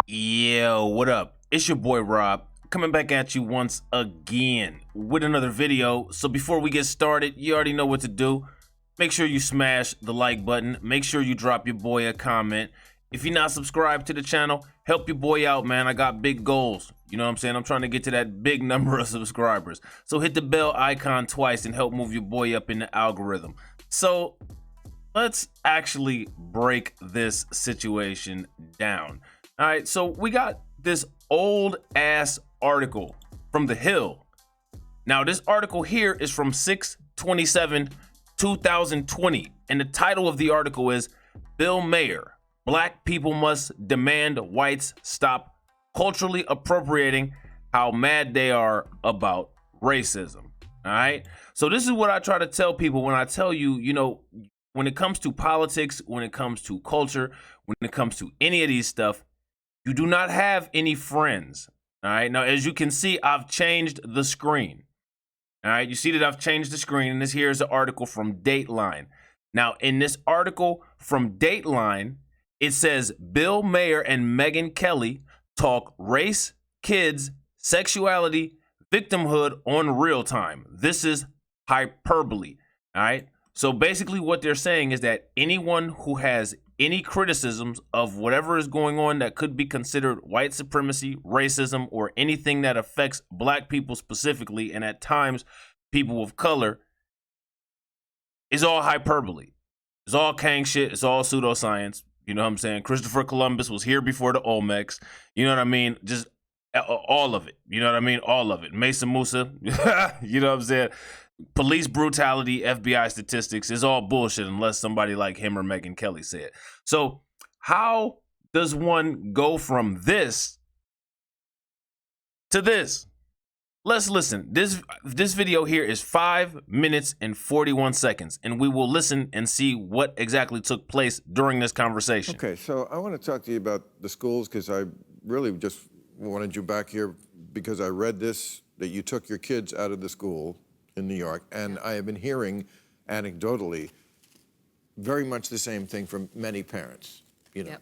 Yo, what up? It's your boy Rob, coming back at you once again with another video. So before we get started, you already know what to do. Make sure you smash the like button. Make sure you drop your boy a comment. If you're not subscribed to the channel, help your boy out, man. I got big goals. You know what I'm saying? I'm trying to get to that big number of subscribers. So hit the bell icon twice and help move your boy up in the algorithm. So let's actually break this situation down. All right, so we got this old ass article from The Hill. Now, this article here is from 6/27/2020, and the title of the article is Bill Maher, Black People Must Demand Whites Stop Culturally Appropriating How Mad They Are About Racism. All right, so this is what I try to tell people when I tell you, you know, when it comes to politics, when it comes to culture, when it comes to any of these stuff, you do not have any friends. All right. Now, as you can see, I've changed the screen. All right. You see that I've changed the screen, and this here is an article from Dateline. Now, in this article from Dateline, it says Bill Maher and Megyn Kelly talk race, kids, sexuality, victimhood on Real Time. This is hyperbole. All right. So basically what they're saying is that anyone who has any criticisms of whatever is going on that could be considered white supremacy, racism, or anything that affects black people specifically, and at times people of color, is all hyperbole. It's all Kang shit. It's all pseudoscience. You know what I'm saying? Christopher Columbus was here before the Olmecs. You know what I mean? Just all of it. You know what I mean? All of it. Mesa Musa. You know what I'm saying? Police brutality, FBI statistics is all bullshit unless somebody like him or Megyn Kelly say it. So how does one go from this to this? Let's listen. This video here is 5 minutes and 41 seconds, and we will listen and see what exactly took place during this conversation. Okay, so I want to talk to you about the schools because I really just wanted you back here because I read this, that you took your kids out of the school in New York, and I have been hearing anecdotally very much the same thing from many parents. You know,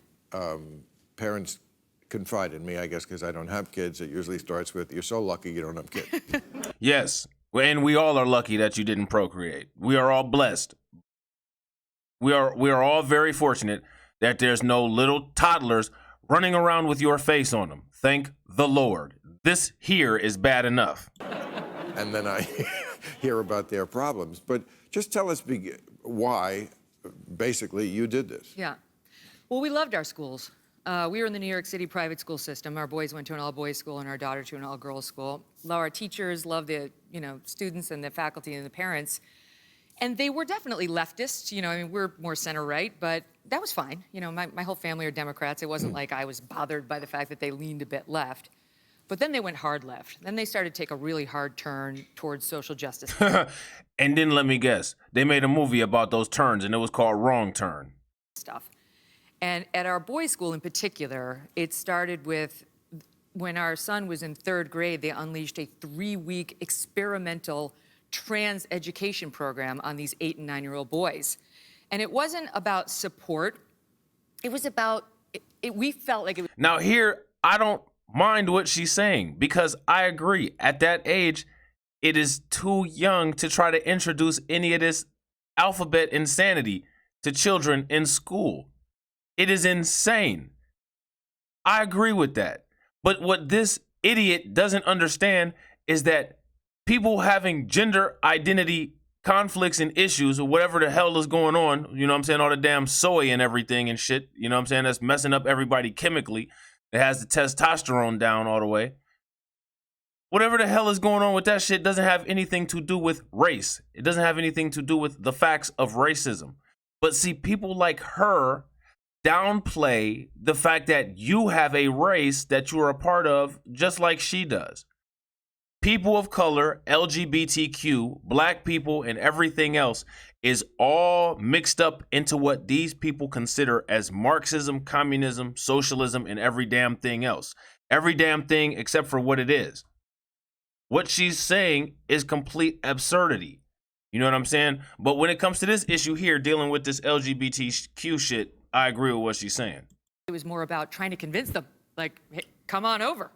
parents confide in me, I guess, because I don't have kids. It usually starts with, "You're so lucky you don't have kids." Yes, and we all are lucky that you didn't procreate. We are all blessed. We are all very fortunate that there's no little toddlers running around with your face on them. Thank the Lord. This here is bad enough. And then I hear about their problems. But just tell us why, basically, you did this. Yeah. Well, we loved our schools. We were in the New York City private school system. Our boys went to an all-boys school and our daughter to an all-girls school. Our teachers loved the, students and the faculty and the parents. And they were definitely leftists. We're more center-right, but that was fine. My whole family are Democrats. It wasn't like I was bothered by the fact that they leaned a bit left. But then they went hard left. Then they started to take a really hard turn towards social justice. And then let me guess, they made a movie about those turns, and it was called Wrong Turn. Stuff. And at our boys' school in particular, it started with when our son was in 3rd grade, they unleashed a 3-week experimental trans education program on these 8- and 9-year-old boys. And it wasn't about support. It was about, we felt like it was. Now here, I don't mind what she's saying, because I agree. At that age, it is too young to try to introduce any of this alphabet insanity to children in school. It is insane. I agree with that. But what this idiot doesn't understand is that people having gender identity conflicts and issues, or whatever the hell is going on, you know what I'm saying, all the damn soy and everything and shit, you know what I'm saying, that's messing up everybody chemically. It has the testosterone down all the way. Whatever the hell is going on with that shit doesn't have anything to do with race. It doesn't have anything to do with the facts of racism. But see, people like her downplay the fact that you have a race that you are a part of, just like she does. People of color, LGBTQ, black people, and everything else is all mixed up into what these people consider as Marxism, communism, socialism, and every damn thing else. Every damn thing except for what it is. What she's saying is complete absurdity. You know what I'm saying? But when it comes to this issue here, dealing with this LGBTQ shit, I agree with what she's saying. It was more about trying to convince the like, hey, come on over.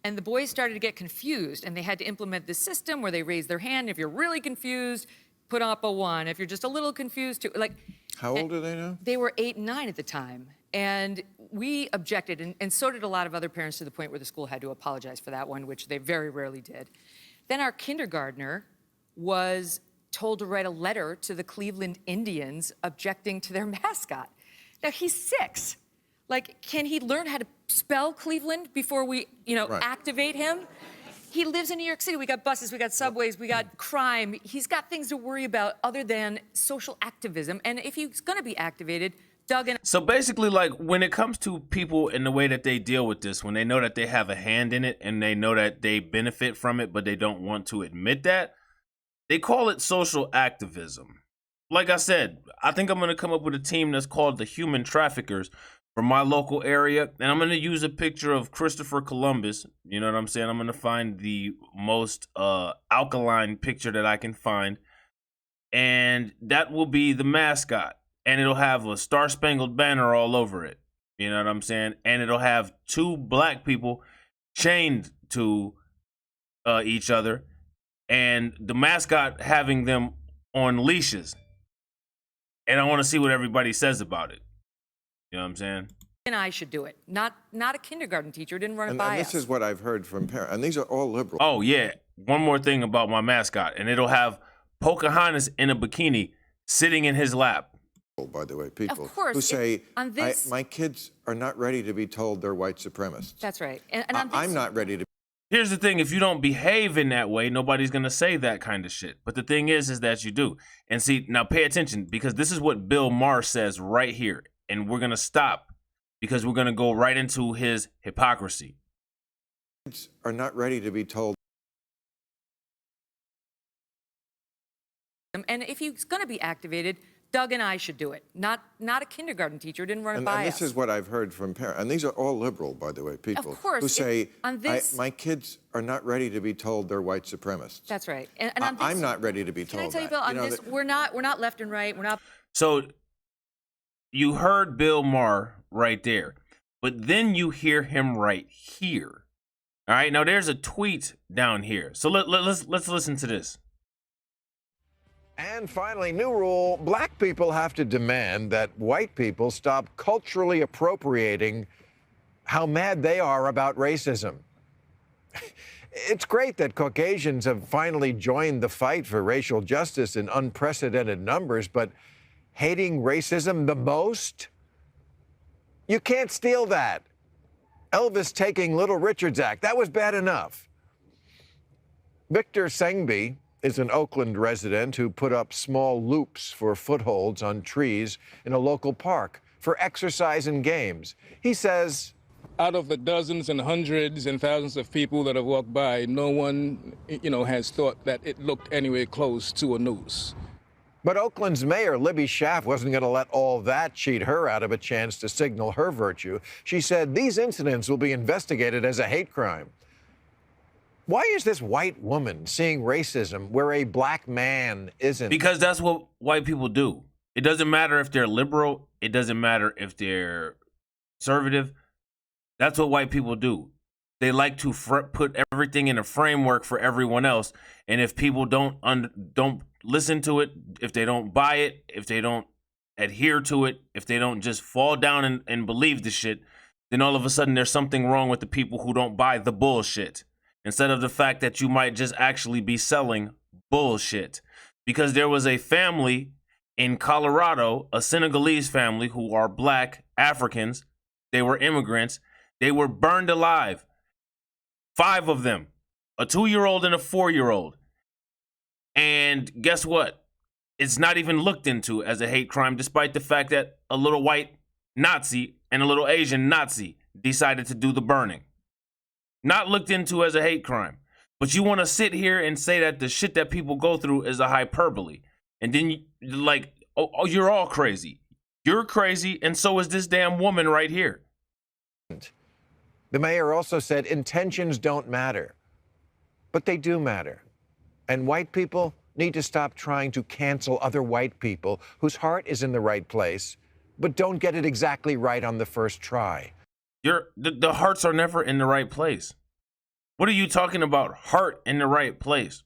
And the boys started to get confused, and they had to implement this system where they raise their hand. If you're really confused, put up a 1. If you're just a little confused, too, like. How old are they now? They were 8 and 9 at the time. And we objected, and so did a lot of other parents, to the point where the school had to apologize for that one, which they very rarely did. Then our kindergartner was told to write a letter to the Cleveland Indians objecting to their mascot. Now, he's 6. Like, can he learn how to spell Cleveland before we, Right. activate him? He lives in New York City. We got buses, we got subways, we got crime. He's got things to worry about other than social activism. And if he's going to be activated, Doug and So basically, like, when it comes to people and the way that they deal with this, when they know that they have a hand in it and they know that they benefit from it, but they don't want to admit that, they call it social activism. Like I said, I think I'm going to come up with a team that's called the Human Traffickers from my local area, and I'm going to use a picture of Christopher Columbus. You know what I'm saying? I'm going to find the most alkaline picture that I can find, and that will be the mascot. And it'll have a Star-Spangled Banner all over it. You know what I'm saying? And it'll have 2 black people chained to each other, and the mascot having them on leashes. And I want to see what everybody says about it. You know what I'm saying? and I should do it, not a kindergarten teacher who didn't run it by And this us. is what I've heard from parents, and these are all liberal. Oh, yeah. One more thing about my mascot, and it'll have Pocahontas in a bikini sitting in his lap. By the way, people Of course, who say, on this- my kids are not ready to be told they're white supremacists. That's right. And on this, I'm not ready to. Here's the thing, if you don't behave in that way, nobody's going to say that kind of shit. But the thing is that you do. And see, now pay attention, because this is what Bill Maher says right here. And we're going to stop, because we're going to go right into his hypocrisy. Kids are not ready to be told. and if he's going to be activated, Doug and I should do it, not a kindergarten teacher who didn't run it by And this us. is what I've heard from parents, and these are all liberal, by the way, people course, who say, on this- my kids are not ready to be told they're white supremacists. That's right. And on this, I'm not ready to be Can told I tell you, that. Bill? On know, this, that- we're not left and right. We're not. So you heard Bill Maher right there, but then you hear him right here. All right, now there's a tweet down here. So let's listen to this. And finally, new rule, black people have to demand that white people stop culturally appropriating how mad they are about racism. It's great that Caucasians have finally joined the fight for racial justice in unprecedented numbers, but hating racism the most? You can't steal that. Elvis taking Little Richard's act, that was bad enough. Victor Sengby is an Oakland resident who put up small loops for footholds on trees in a local park for exercise and games. He says, out of the dozens and hundreds and thousands of people that have walked by, no one, has thought that it looked anywhere close to a noose. but Oakland's mayor, Libby Schaaf, wasn't going to let all that cheat her out of a chance to signal her virtue. She said these incidents will be investigated as a hate crime. Why is this white woman seeing racism where a black man isn't? Because that's what white people do. It doesn't matter if they're liberal. It doesn't matter if they're conservative. That's what white people do. They like to put everything in a framework for everyone else. And if people don't listen to it, if they don't buy it, if they don't adhere to it, if they don't just fall down and believe the shit, then all of a sudden there's something wrong with the people who don't buy the bullshit. Instead of the fact that you might just actually be selling bullshit. Because there was a family in Colorado, a Senegalese family who are black Africans. They were immigrants. They were burned alive. 5 of them, a 2-year-old and a 4-year-old. And guess what? It's not even looked into as a hate crime, despite the fact that a little white Nazi and a little Asian Nazi decided to do the burning. Not looked into as a hate crime. But you want to sit here and say that the shit that people go through is a hyperbole. And then you're all crazy. You're crazy, and so is this damn woman right here. The mayor also said intentions don't matter, but they do matter. And white people need to stop trying to cancel other white people whose heart is in the right place, but don't get it exactly right on the first try. The hearts are never in the right place. What are you talking about? Heart in the right place.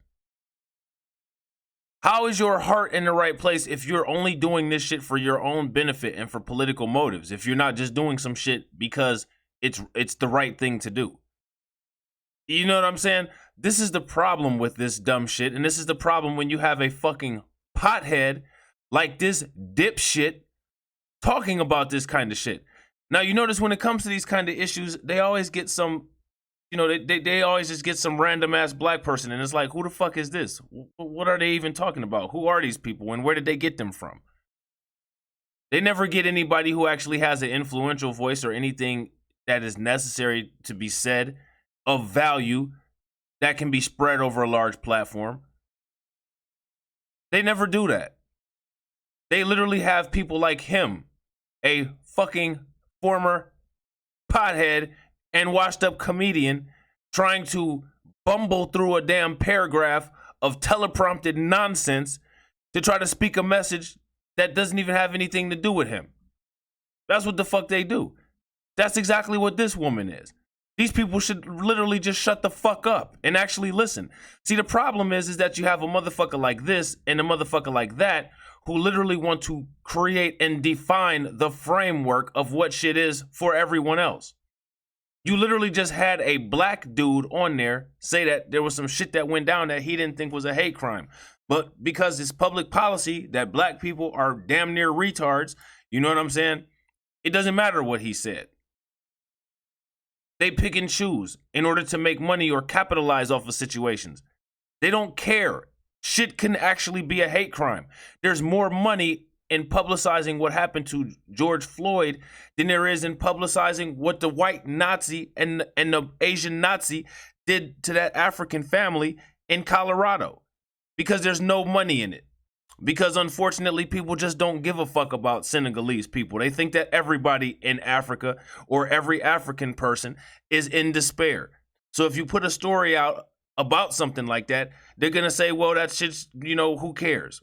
How is your heart in the right place if you're only doing this shit for your own benefit and for political motives? If you're not just doing some shit because it's the right thing to do. You know what I'm saying? This is the problem with this dumb shit, and this is the problem when you have a fucking pothead like this dipshit talking about this kind of shit. Now, you notice when it comes to these kind of issues, they always get some, they always just get some random ass black person, and it's like, who the fuck is this? What are they even talking about? Who are these people, and where did they get them from? They never get anybody who actually has an influential voice or anything that is necessary to be said of value that can be spread over a large platform. They never do that. They literally have people like him, a fucking former pothead and washed up comedian, trying to bumble through a damn paragraph of teleprompted nonsense to try to speak a message that doesn't even have anything to do with him. That's what the fuck they do. That's exactly what this woman is. These people should literally just shut the fuck up and actually listen. See, the problem is that you have a motherfucker like this and a motherfucker like that who literally want to create and define the framework of what shit is for everyone else. You literally just had a black dude on there say that there was some shit that went down that he didn't think was a hate crime. But because it's public policy that black people are damn near retards, you know what I'm saying? It doesn't matter what he said. They pick and choose in order to make money or capitalize off of situations. They don't care. Shit can actually be a hate crime. There's more money in publicizing what happened to George Floyd than there is in publicizing what the white Nazi and the Asian Nazi did to that African family in Colorado. Because there's no money in it. Because unfortunately, people just don't give a fuck about Senegalese people. They think that everybody in Africa or every African person is in despair. So if you put a story out about something like that, they're going to say, well, that shit's, who cares?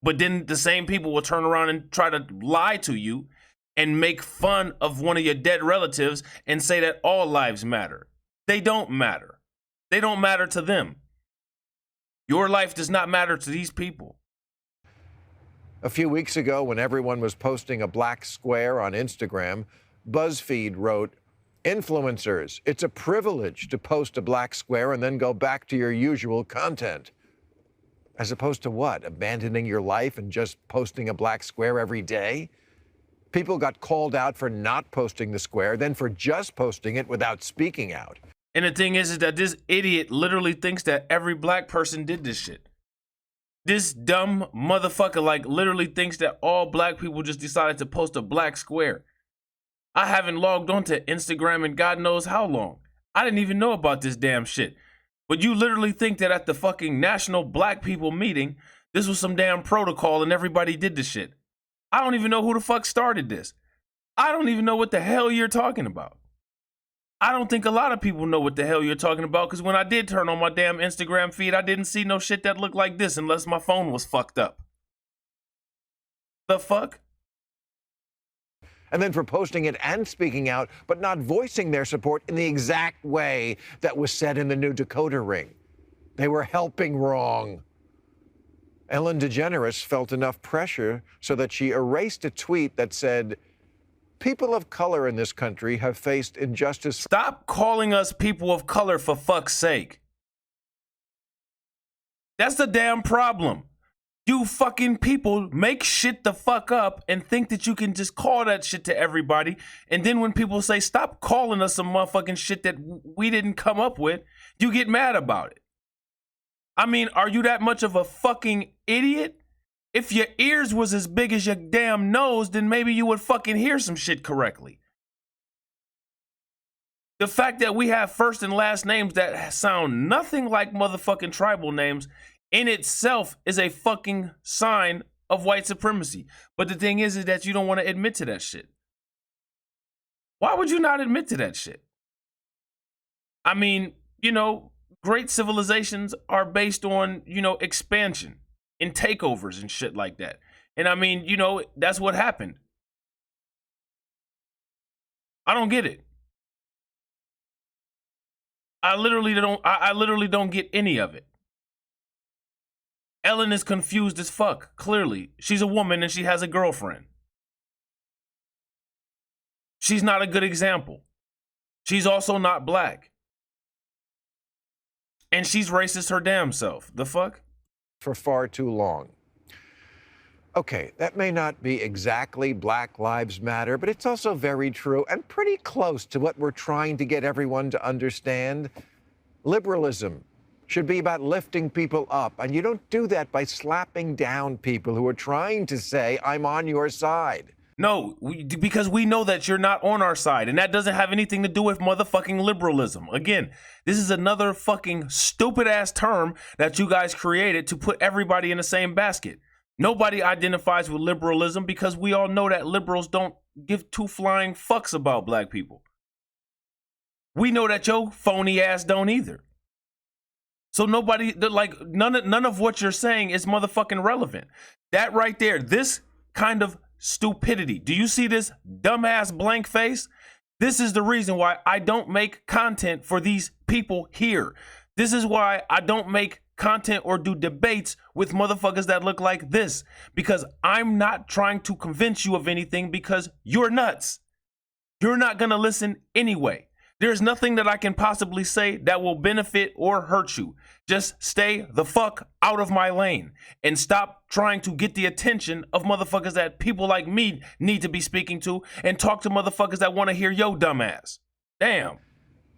But then the same people will turn around and try to lie to you and make fun of one of your dead relatives and say that all lives matter. They don't matter. They don't matter to them. Your life does not matter to these people. A few weeks ago, when everyone was posting a black square on Instagram, BuzzFeed wrote, "Influencers, it's a privilege to post a black square and then go back to your usual content." As opposed to what? Abandoning your life and just posting a black square every day? People got called out for not posting the square, then for just posting it without speaking out. And the thing is that this idiot literally thinks that every black person did this shit. This dumb motherfucker literally thinks that all black people just decided to post a black square. I haven't logged onto Instagram in God knows how long. I didn't even know about this damn shit. But you literally think that at the fucking National Black People meeting, this was some damn protocol and everybody did this shit. I don't even know who the fuck started this. I don't even know what the hell you're talking about. I don't think a lot of people know what the hell you're talking about, because when I did turn on my damn Instagram feed, I didn't see no shit that looked like this unless my phone was fucked up. The fuck? And then for posting it and speaking out, but not voicing their support in the exact way that was said in the new Dakota ring. They were helping wrong. Ellen DeGeneres felt enough pressure so that she erased a tweet that said, "People of color in this country have faced injustice." Stop calling us people of color, for fuck's sake. That's the damn problem. You fucking people make shit the fuck up and think that you can just call that shit to everybody. And then when people say, stop calling us some motherfucking shit that we didn't come up with, you get mad about it. I mean, are you that much of a fucking idiot? If your ears was as big as your damn nose, then maybe you would fucking hear some shit correctly. The fact that we have first and last names that sound nothing like motherfucking tribal names in itself is a fucking sign of white supremacy. But the thing is that you don't want to admit to that shit. Why would you not admit to that shit? I mean, great civilizations are based on, expansion and takeovers and shit like that. And I mean, that's what happened. I don't get it. I literally don't get any of it. Ellen is confused as fuck, clearly. She's a woman and she has a girlfriend. She's not a good example. She's also not black. And she's racist her damn self. The fuck? For far too long. Okay, that may not be exactly Black Lives Matter, but it's also very true and pretty close to what we're trying to get everyone to understand. Liberalism should be about lifting people up, and you don't do that by slapping down people who are trying to say, I'm on your side. No, because we know that you're not on our side, and that doesn't have anything to do with motherfucking liberalism. Again, this is another fucking stupid ass term that you guys created to put everybody in the same basket. Nobody identifies with liberalism because we all know that liberals don't give two flying fucks about black people. We know that your phony ass don't either. So nobody, like, none of what you're saying is motherfucking relevant. That right there, this kind of stupidity. Do you see this dumbass blank face? This is the reason why I don't make content for these people here. This is why I don't make content or do debates with motherfuckers that look like this, because I'm not trying to convince you of anything because you're nuts. You're not going to listen anyway. There's nothing that I can possibly say that will benefit or hurt you. Just stay the fuck out of my lane and stop trying to get the attention of motherfuckers that people like me need to be speaking to, and talk to motherfuckers that want to hear yo dumbass. Damn.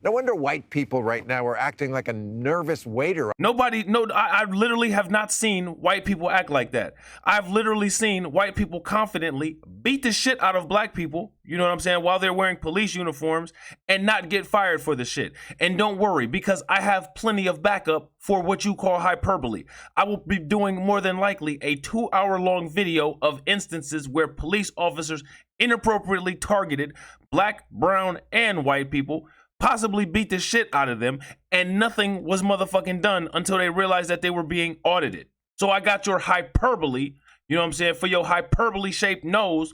No wonder white people right now are acting like a nervous waiter. I literally have not seen white people act like that. I've literally seen white people confidently beat the shit out of black people, you know what I'm saying, while they're wearing police uniforms, and not get fired for the shit. And don't worry, because I have plenty of backup for what you call hyperbole. I will be doing more than likely a 2-hour-long video of instances where police officers inappropriately targeted black, brown, and white people, possibly beat the shit out of them, and nothing was motherfucking done until they realized that they were being audited. So I got your hyperbole, you know what I'm saying, for your hyperbole-shaped nose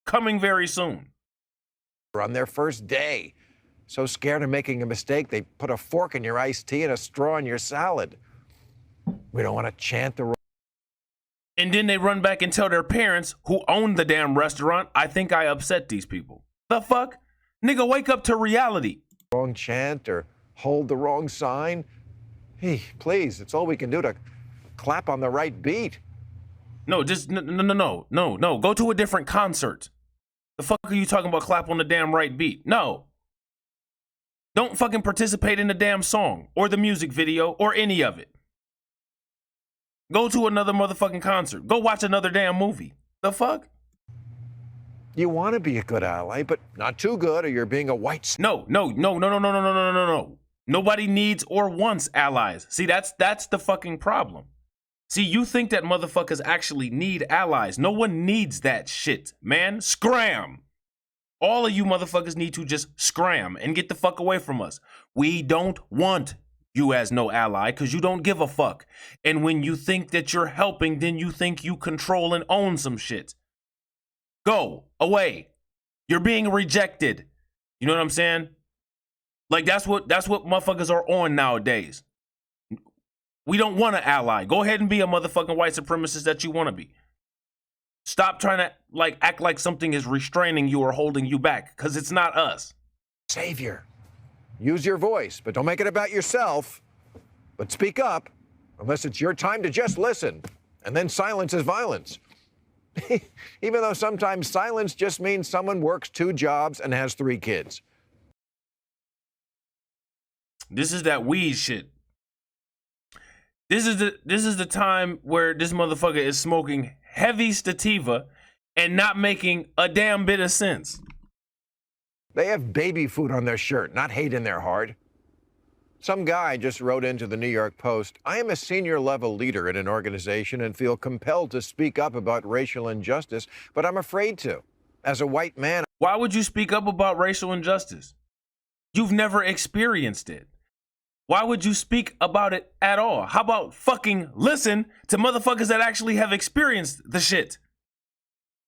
coming very soon. On their first day. So scared of making a mistake, they put a fork in your iced tea and a straw in your salad. We don't want to chant the... And then they run back and tell their parents, who own the damn restaurant, I think I upset these people. The fuck? Nigga, wake up to reality. Wrong chant or hold the wrong sign. Hey, please, it's all we can do to clap on the right beat. No, just no. Go to a different concert. The fuck are you talking about clap on the damn right beat? No. Don't fucking participate in the damn song or the music video or any of it. Go to another motherfucking concert. Go watch another damn movie. The fuck? You want to be a good ally, but not too good, or you're being a white... No. Nobody needs or wants allies. See, that's the fucking problem. See, you think that motherfuckers actually need allies. No one needs that shit, man. Scram. All of you motherfuckers need to just scram and get the fuck away from us. We don't want you as no ally because you don't give a fuck. And when you think that you're helping, then you think you control and own some shit. Go away. You're being rejected. You know what I'm saying? Like that's what motherfuckers are on nowadays. We don't want an ally. Go ahead and be a motherfucking white supremacist that you want to be. Stop trying to like act like something is restraining you or holding you back, because it's not us. Savior. Use your voice, but don't make it about yourself. But speak up, unless it's your time to just listen. And then silence is violence. Even though sometimes silence just means someone works 2 jobs and has 3 kids. This is that weed shit. This is the time where this motherfucker is smoking heavy sativa and not making a damn bit of sense. They have baby food on their shirt, not hate in their heart. Some guy just wrote into the New York Post, I am a senior level leader in an organization and feel compelled to speak up about racial injustice, but I'm afraid to. As a white man... Why would you speak up about racial injustice? You've never experienced it. Why would you speak about it at all? How about fucking listen to motherfuckers that actually have experienced the shit?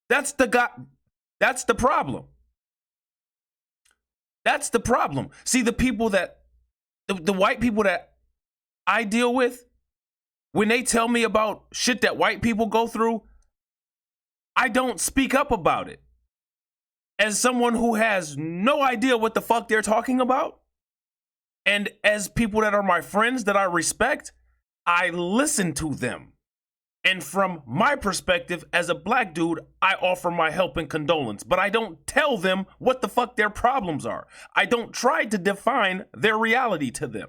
That's the problem. That's the problem. See, the people that the white people that I deal with, when they tell me about shit that white people go through, I don't speak up about it. As someone who has no idea what the fuck they're talking about, and as people that are my friends that I respect, I listen to them. And from my perspective, as a black dude, I offer my help and condolence, but I don't tell them what the fuck their problems are. I don't try to define their reality to them.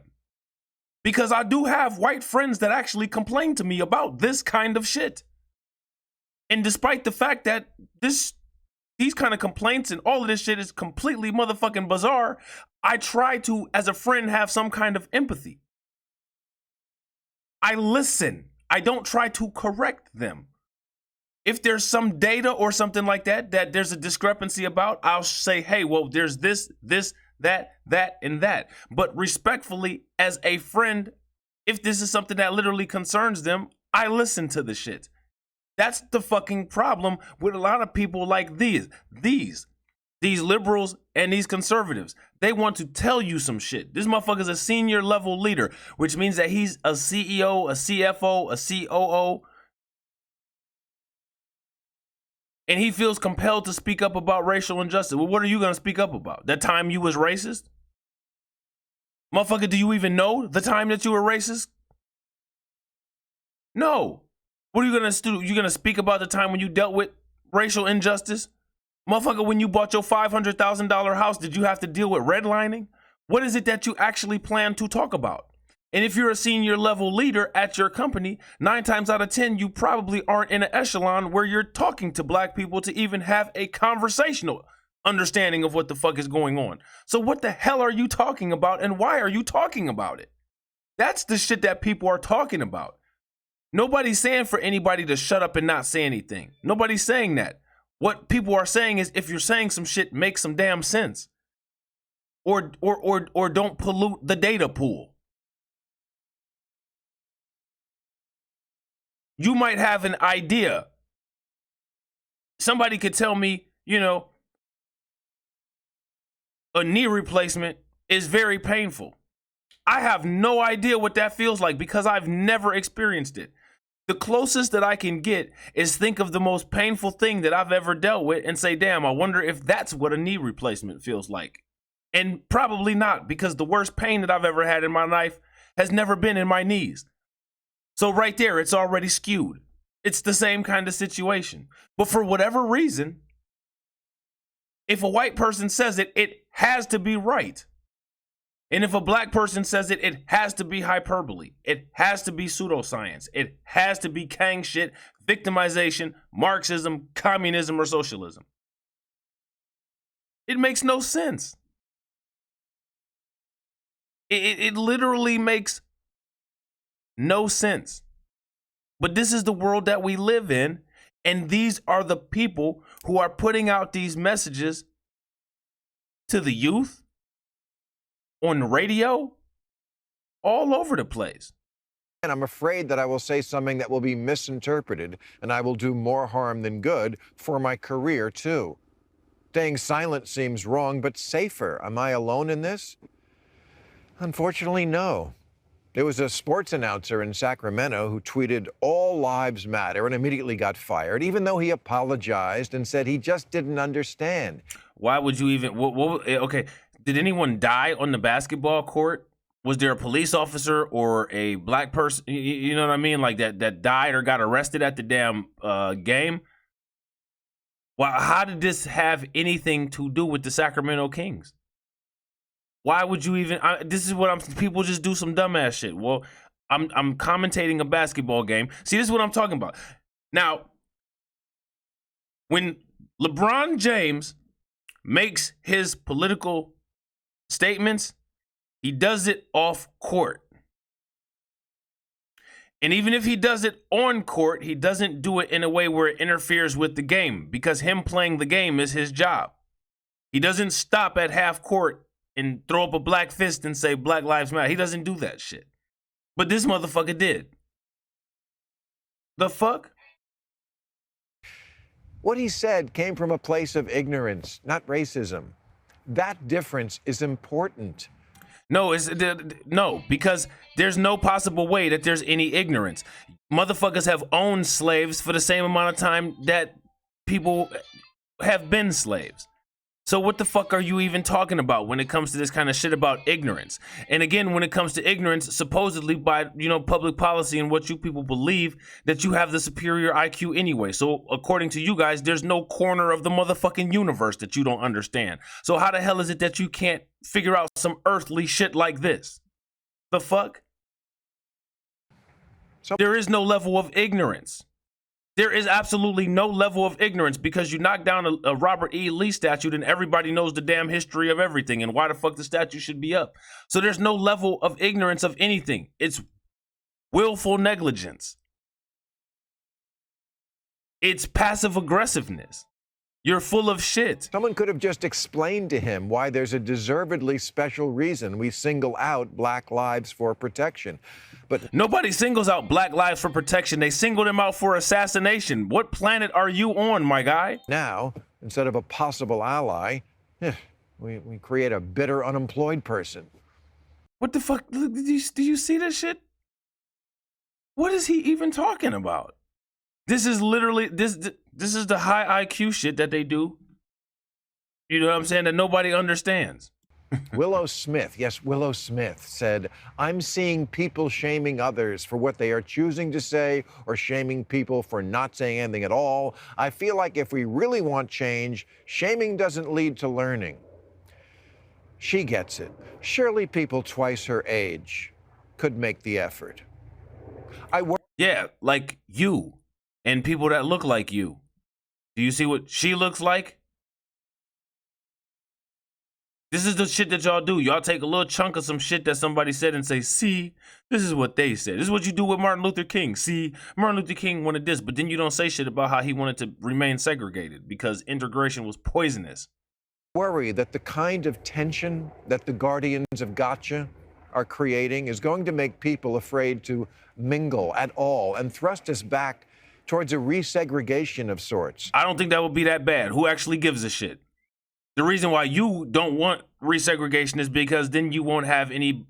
Because I do have white friends that actually complain to me about this kind of shit. And despite the fact that these kind of complaints and all of this shit is completely motherfucking bizarre, I try to, as a friend, have some kind of empathy. I listen. I don't try to correct them. If there's some data or something like that there's a discrepancy about, I'll say, hey, well, there's this, that, and that. But respectfully, as a friend, if this is something that literally concerns them, I listen to the shit. That's the fucking problem with a lot of people like these liberals and these conservatives. They want to tell you some shit. This motherfucker's a senior level leader, which means that he's a CEO, a CFO, a COO. And he feels compelled to speak up about racial injustice. Well, what are you going to speak up about? That time you was racist? Motherfucker, do you even know the time that you were racist? No. What are you going to do? You going to speak about the time when you dealt with racial injustice? Motherfucker, when you bought your $500,000 house, did you have to deal with redlining? What is it that you actually plan to talk about? And if you're a senior level leader at your company, 9 times out of 10, you probably aren't in an echelon where you're talking to black people to even have a conversational understanding of what the fuck is going on. So what the hell are you talking about, and why are you talking about it? That's the shit that people are talking about. Nobody's saying for anybody to shut up and not say anything. Nobody's saying that. What people are saying is, if you're saying some shit, make some damn sense. Or don't pollute the data pool. You might have an idea. Somebody could tell me, a knee replacement is very painful. I have no idea what that feels like because I've never experienced it. The closest that I can get is think of the most painful thing that I've ever dealt with and say, damn, I wonder if that's what a knee replacement feels like. And probably not, because the worst pain that I've ever had in my life has never been in my knees. So right there, it's already skewed. It's the same kind of situation. But for whatever reason, if a white person says it, it has to be right. And if a black person says it, it has to be hyperbole. It has to be pseudoscience. It has to be Kang shit, victimization, Marxism, communism, or socialism. It makes no sense. It literally makes no sense. But this is the world that we live in, and these are the people who are putting out these messages to the youth, on the radio, all over the place. And I'm afraid that I will say something that will be misinterpreted, and I will do more harm than good for my career, too. Staying silent seems wrong, but safer. Am I alone in this? Unfortunately, no. There was a sports announcer in Sacramento who tweeted, "All lives matter," and immediately got fired, even though he apologized and said he just didn't understand. Why would you even, okay, did anyone die on the basketball court? Was there a police officer or a black person, you know what I mean, like that died or got arrested at the damn game? Well, how did this have anything to do with the Sacramento Kings? Why would you even? This is what people just do some dumbass shit. Well, I'm commentating a basketball game. See, this is what I'm talking about. Now, when LeBron James makes his political statements, he does it off court. And even if he does it on court, he doesn't do it in a way where it interferes with the game, because him playing the game is his job. He doesn't stop at half court and throw up a black fist and say Black Lives Matter. He doesn't do that shit. But this motherfucker did. The fuck? What he said came from a place of ignorance, not racism. That difference is important. No, no, because there's no possible way that there's any ignorance. Motherfuckers have owned slaves for the same amount of time that people have been slaves. So what the fuck are you even talking about when it comes to this kind of shit about ignorance? And again, when it comes to ignorance, supposedly by, public policy and what you people believe, that you have the superior IQ anyway. So according to you guys, there's no corner of the motherfucking universe that you don't understand. So how the hell is it that you can't figure out some earthly shit like this? The fuck? There is no level of ignorance. There is absolutely no level of ignorance because you knock down a Robert E. Lee statue and everybody knows the damn history of everything and why the fuck the statue should be up. So there's no level of ignorance of anything. It's willful negligence. It's passive aggressiveness. You're full of shit. Someone could have just explained to him why there's a deservedly special reason we single out black lives for protection. But nobody singles out black lives for protection. They single them out for assassination. What planet are you on, my guy? now, instead of a possible ally, we create a bitter unemployed person. What the fuck? Do you see this shit? What is he even talking about? This is literally, this is the high IQ shit that they do. You know what I'm saying? That nobody understands. Willow Smith, yes, Willow Smith said, I'm seeing people shaming others for what they are choosing to say or shaming people for not saying anything at all. I feel like if we really want change, shaming doesn't lead to learning. She gets it. Surely people twice her age could make the effort. Yeah, like you and people that look like you. Do you see what she looks like? This is the shit that y'all do. Y'all take a little chunk of some shit that somebody said and say, see, this is what they said. This is what you do with Martin Luther King. See, Martin Luther King wanted this, but then you don't say shit about how he wanted to remain segregated because integration was poisonous. Worry that the kind of tension that the guardians of gotcha are creating is going to make people afraid to mingle at all and thrust us back towards a resegregation of sorts. I don't think that would be that bad. Who actually gives a shit? The reason why you don't want resegregation is because then you won't have any,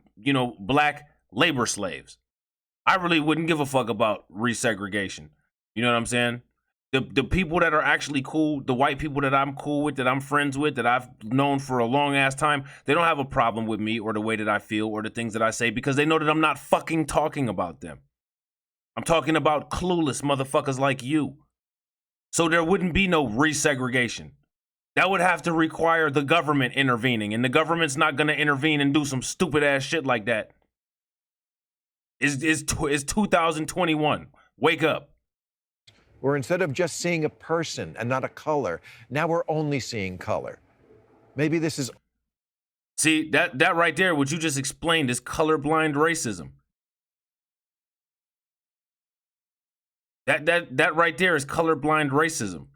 black labor slaves. I really wouldn't give a fuck about resegregation. You know what I'm saying? The people that are actually cool, the white people that I'm cool with, that I'm friends with, that I've known for a long ass time, they don't have a problem with me or the way that I feel or the things that I say because they know that I'm not fucking talking about them. I'm talking about clueless motherfuckers like you. So there wouldn't be no resegregation. That would have to require the government intervening, and the government's not going to intervene and do some stupid ass shit like that. It's 2021. Wake up. Where instead of just seeing a person and not a color, now we're only seeing color. Maybe this is... See, that right there, what you just explained is colorblind racism. That right there is colorblind racism.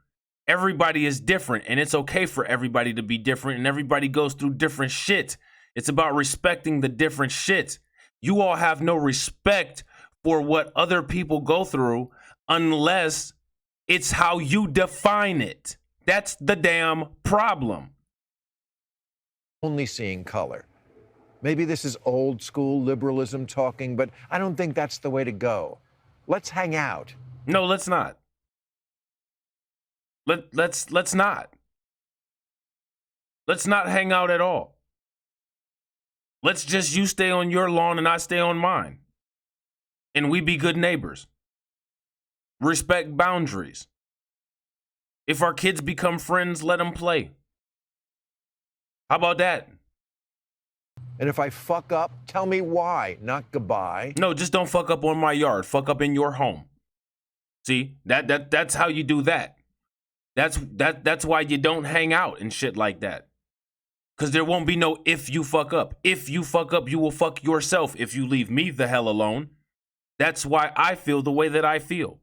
Everybody is different, and it's okay for everybody to be different, and everybody goes through different shit. It's about respecting the different shit. You all have no respect for what other people go through unless it's how you define it. That's the damn problem. Only seeing color. Maybe this is old school liberalism talking, but I don't think that's the way to go. Let's hang out. No, let's not. Let's not. Let's not hang out at all. Let's just you stay on your lawn and I stay on mine. And we be good neighbors. Respect boundaries. If our kids become friends, let them play. How about that? And if I fuck up, tell me why, not goodbye. No, just don't fuck up on my yard. Fuck up in your home. See, that's how you do that. That's why you don't hang out and shit like that. Because there won't be no if you fuck up. If you fuck up, you will fuck yourself if you leave me the hell alone. That's why I feel the way that I feel.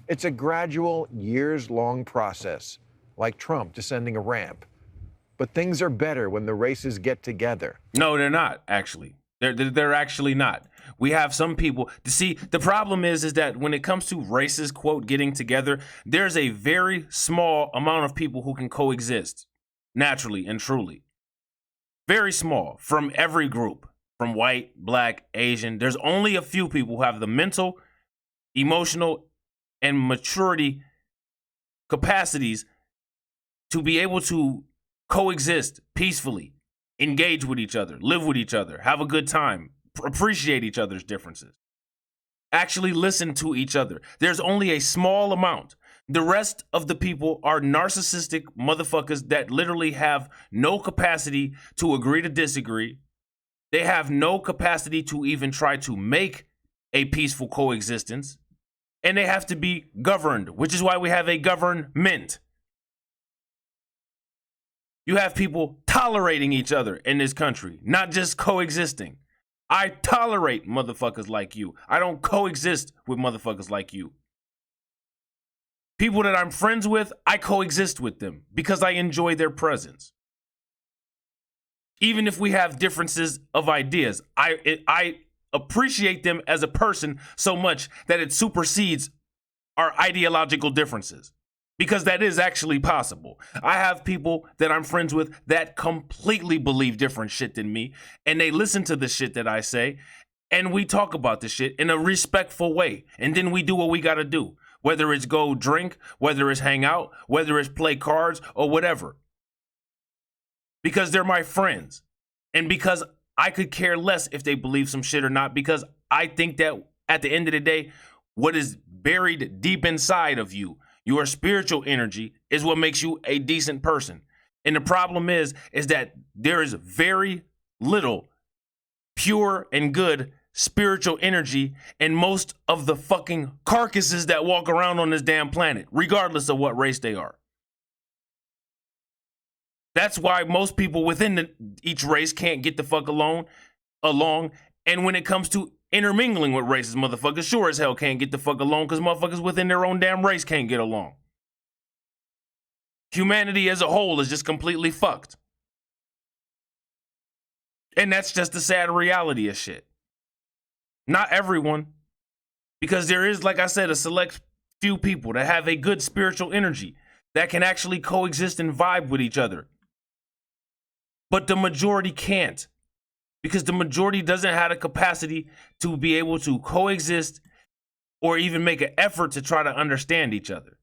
It's a gradual, years-long process, like Trump descending a ramp. But things are better when the races get together. No, they're not, actually. They're actually not. We have some people to see. The problem is that when it comes to races, quote, getting together, there's a very small amount of people who can coexist naturally and truly. Very small from every group, from white, black, Asian. There's only a few people who have the mental, emotional, and maturity capacities to be able to coexist peacefully, engage with each other, live with each other, have a good time, appreciate each other's differences, actually listen to each other. There's only a small amount. The rest of the people are narcissistic motherfuckers that literally have no capacity to agree to disagree. They have no capacity to even try to make a peaceful coexistence. And they have to be governed, which is why we have a government. You have people tolerating each other in this country, not just coexisting. I tolerate motherfuckers like you. I don't coexist with motherfuckers like you. People that I'm friends with, I coexist with them because I enjoy their presence. Even if we have differences of ideas, I appreciate them as a person so much that it supersedes our ideological differences, because that is actually possible. I have people that I'm friends with that completely believe different shit than me, and they listen to the shit that I say, and we talk about the shit in a respectful way, and then we do what we gotta do. Whether it's go drink, whether it's hang out, whether it's play cards, or whatever. Because they're my friends. And because I could care less if they believe some shit or not, because I think that at the end of the day, what is buried deep inside of you, your spiritual energy, is what makes you a decent person. And the problem is that there is very little pure and good spiritual energy in most of the fucking carcasses that walk around on this damn planet, regardless of what race they are. That's why most people within each race can't get the fuck along. And when it comes to intermingling with races, motherfuckers sure as hell can't get the fuck along, because motherfuckers within their own damn race can't get along. Humanity as a whole is just completely fucked. And that's just the sad reality of shit. Not everyone, because there is, like I said, a select few people that have a good spiritual energy that can actually coexist and vibe with each other. But the majority can't, because the majority doesn't have the capacity to be able to coexist or even make an effort to try to understand each other.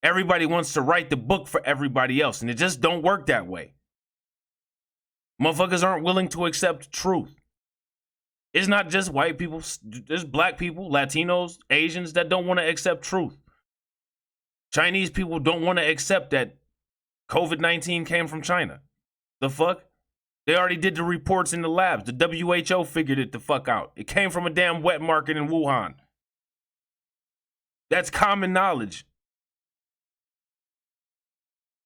Everybody wants to write the book for everybody else, and it just don't work that way. Motherfuckers aren't willing to accept truth. It's not just white people. There's black people, Latinos, Asians that don't want to accept truth. Chinese people don't want to accept that COVID-19 came from China. The fuck? They already did the reports in the labs. The WHO figured it the fuck out. It came from a damn wet market in Wuhan. That's common knowledge.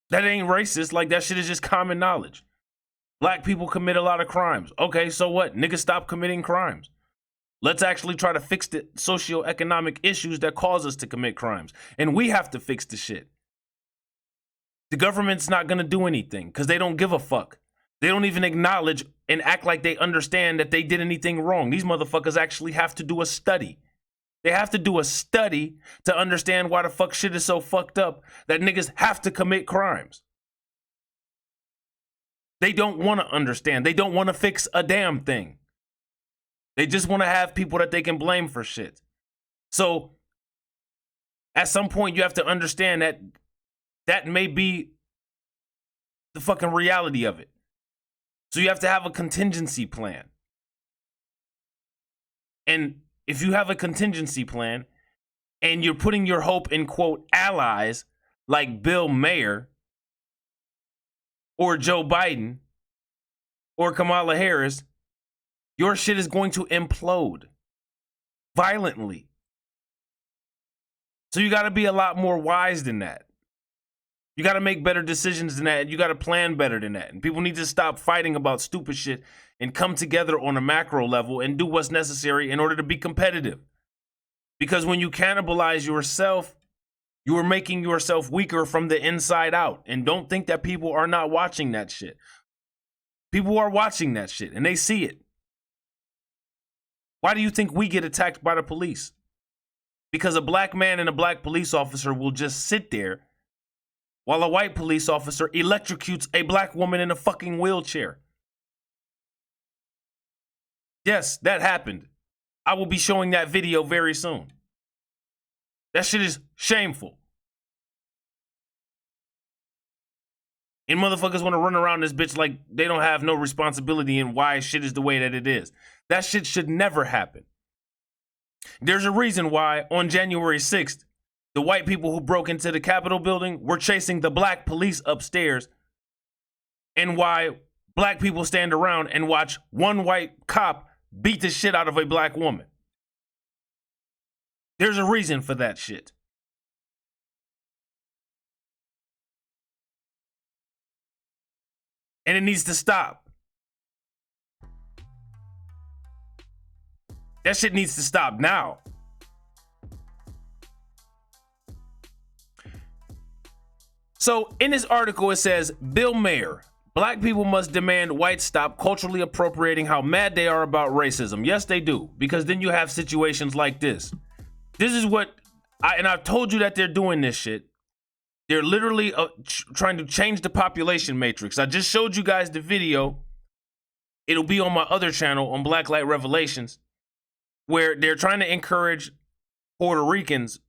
That ain't racist. Like, that shit is just common knowledge. Black people commit a lot of crimes. Okay, so what? Niggas stop committing crimes. Let's actually try to fix the socioeconomic issues that cause us to commit crimes. And we have to fix the shit. The government's not gonna do anything because they don't give a fuck. They don't even acknowledge and act like they understand that they did anything wrong. These motherfuckers actually have to do a study. They have to do a study to understand why the fuck shit is so fucked up that niggas have to commit crimes. They don't want to understand. They don't want to fix a damn thing. They just want to have people that they can blame for shit. So at some point you have to understand that that may be the fucking reality of it. So you have to have a contingency plan. And if you have a contingency plan and you're putting your hope in, quote, allies like Bill Maher or Joe Biden or Kamala Harris, your shit is going to implode violently. So you got to be a lot more wise than that. You got to make better decisions than that. And you got to plan better than that. And people need to stop fighting about stupid shit and come together on a macro level and do what's necessary in order to be competitive. Because when you cannibalize yourself, you are making yourself weaker from the inside out. And don't think that people are not watching that shit. People are watching that shit and they see it. Why do you think we get attacked by the police? Because a black man and a black police officer will just sit there while a white police officer electrocutes a black woman in a fucking wheelchair. Yes, that happened. I will be showing that video very soon. That shit is shameful. And motherfuckers want to run around this bitch like they don't have no responsibility in why shit is the way that it is. That shit should never happen. There's a reason why on January 6th, the white people who broke into the Capitol building were chasing the black police upstairs, and why black people stand around and watch one white cop beat the shit out of a black woman. There's a reason for that shit. And it needs to stop. That shit needs to stop now. So in this article, it says, Bill Maher, black people must demand whites stop culturally appropriating how mad they are about racism. Yes, they do. Because then you have situations like this. This is what, I've told you that they're doing this shit. They're literally trying to change the population matrix. I just showed you guys the video. It'll be on my other channel on Blacklight Revelations, where they're trying to encourage Puerto Ricans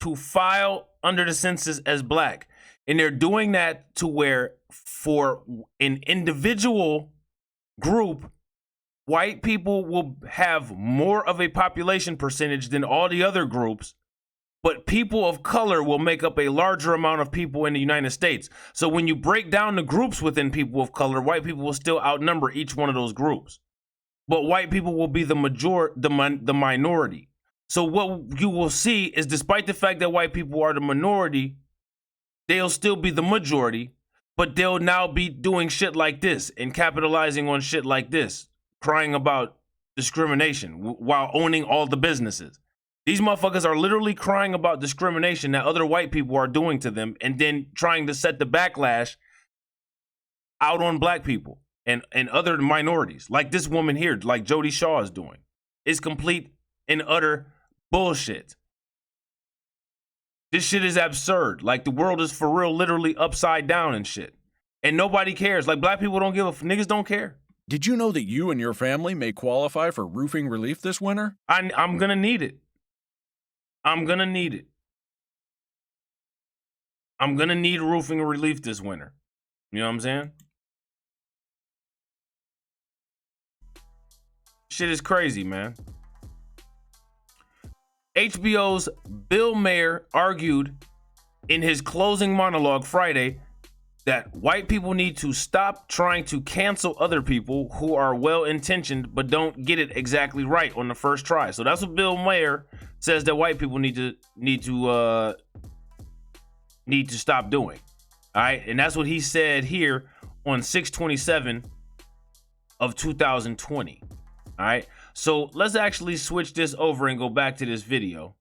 to file under the census as black. And they're doing that to where for an individual group, white people will have more of a population percentage than all the other groups, but people of color will make up a larger amount of people in the United States. So when you break down the groups within people of color, white people will still outnumber each one of those groups. But white people will be the minority. So what you will see is, despite the fact that white people are the minority, they'll still be the majority, but they'll now be doing shit like this and capitalizing on shit like this, crying about discrimination while owning all the businesses. These motherfuckers are literally crying about discrimination that other white people are doing to them, and then trying to set the backlash out on black people and other minorities, like this woman here, like Jody Shaw is doing. It's complete and utter bullshit. This shit is absurd. Like, the world is for real literally upside down and shit. And nobody cares. Like, black people don't give a niggas don't care. Did you know that you and your family may qualify for roofing relief this winter? I'm gonna need it. I'm gonna need it. I'm gonna need roofing relief this winter. You know what I'm saying? Shit is crazy, man. HBO's Bill Maher argued in his closing monologue Friday that white people need to stop trying to cancel other people who are well-intentioned but don't get it exactly right on the first try. So that's what Bill Maher says that white people need to stop doing. All right, and that's what he said here on 6/27 of 2020. All right, so let's actually switch this over and go back to this video.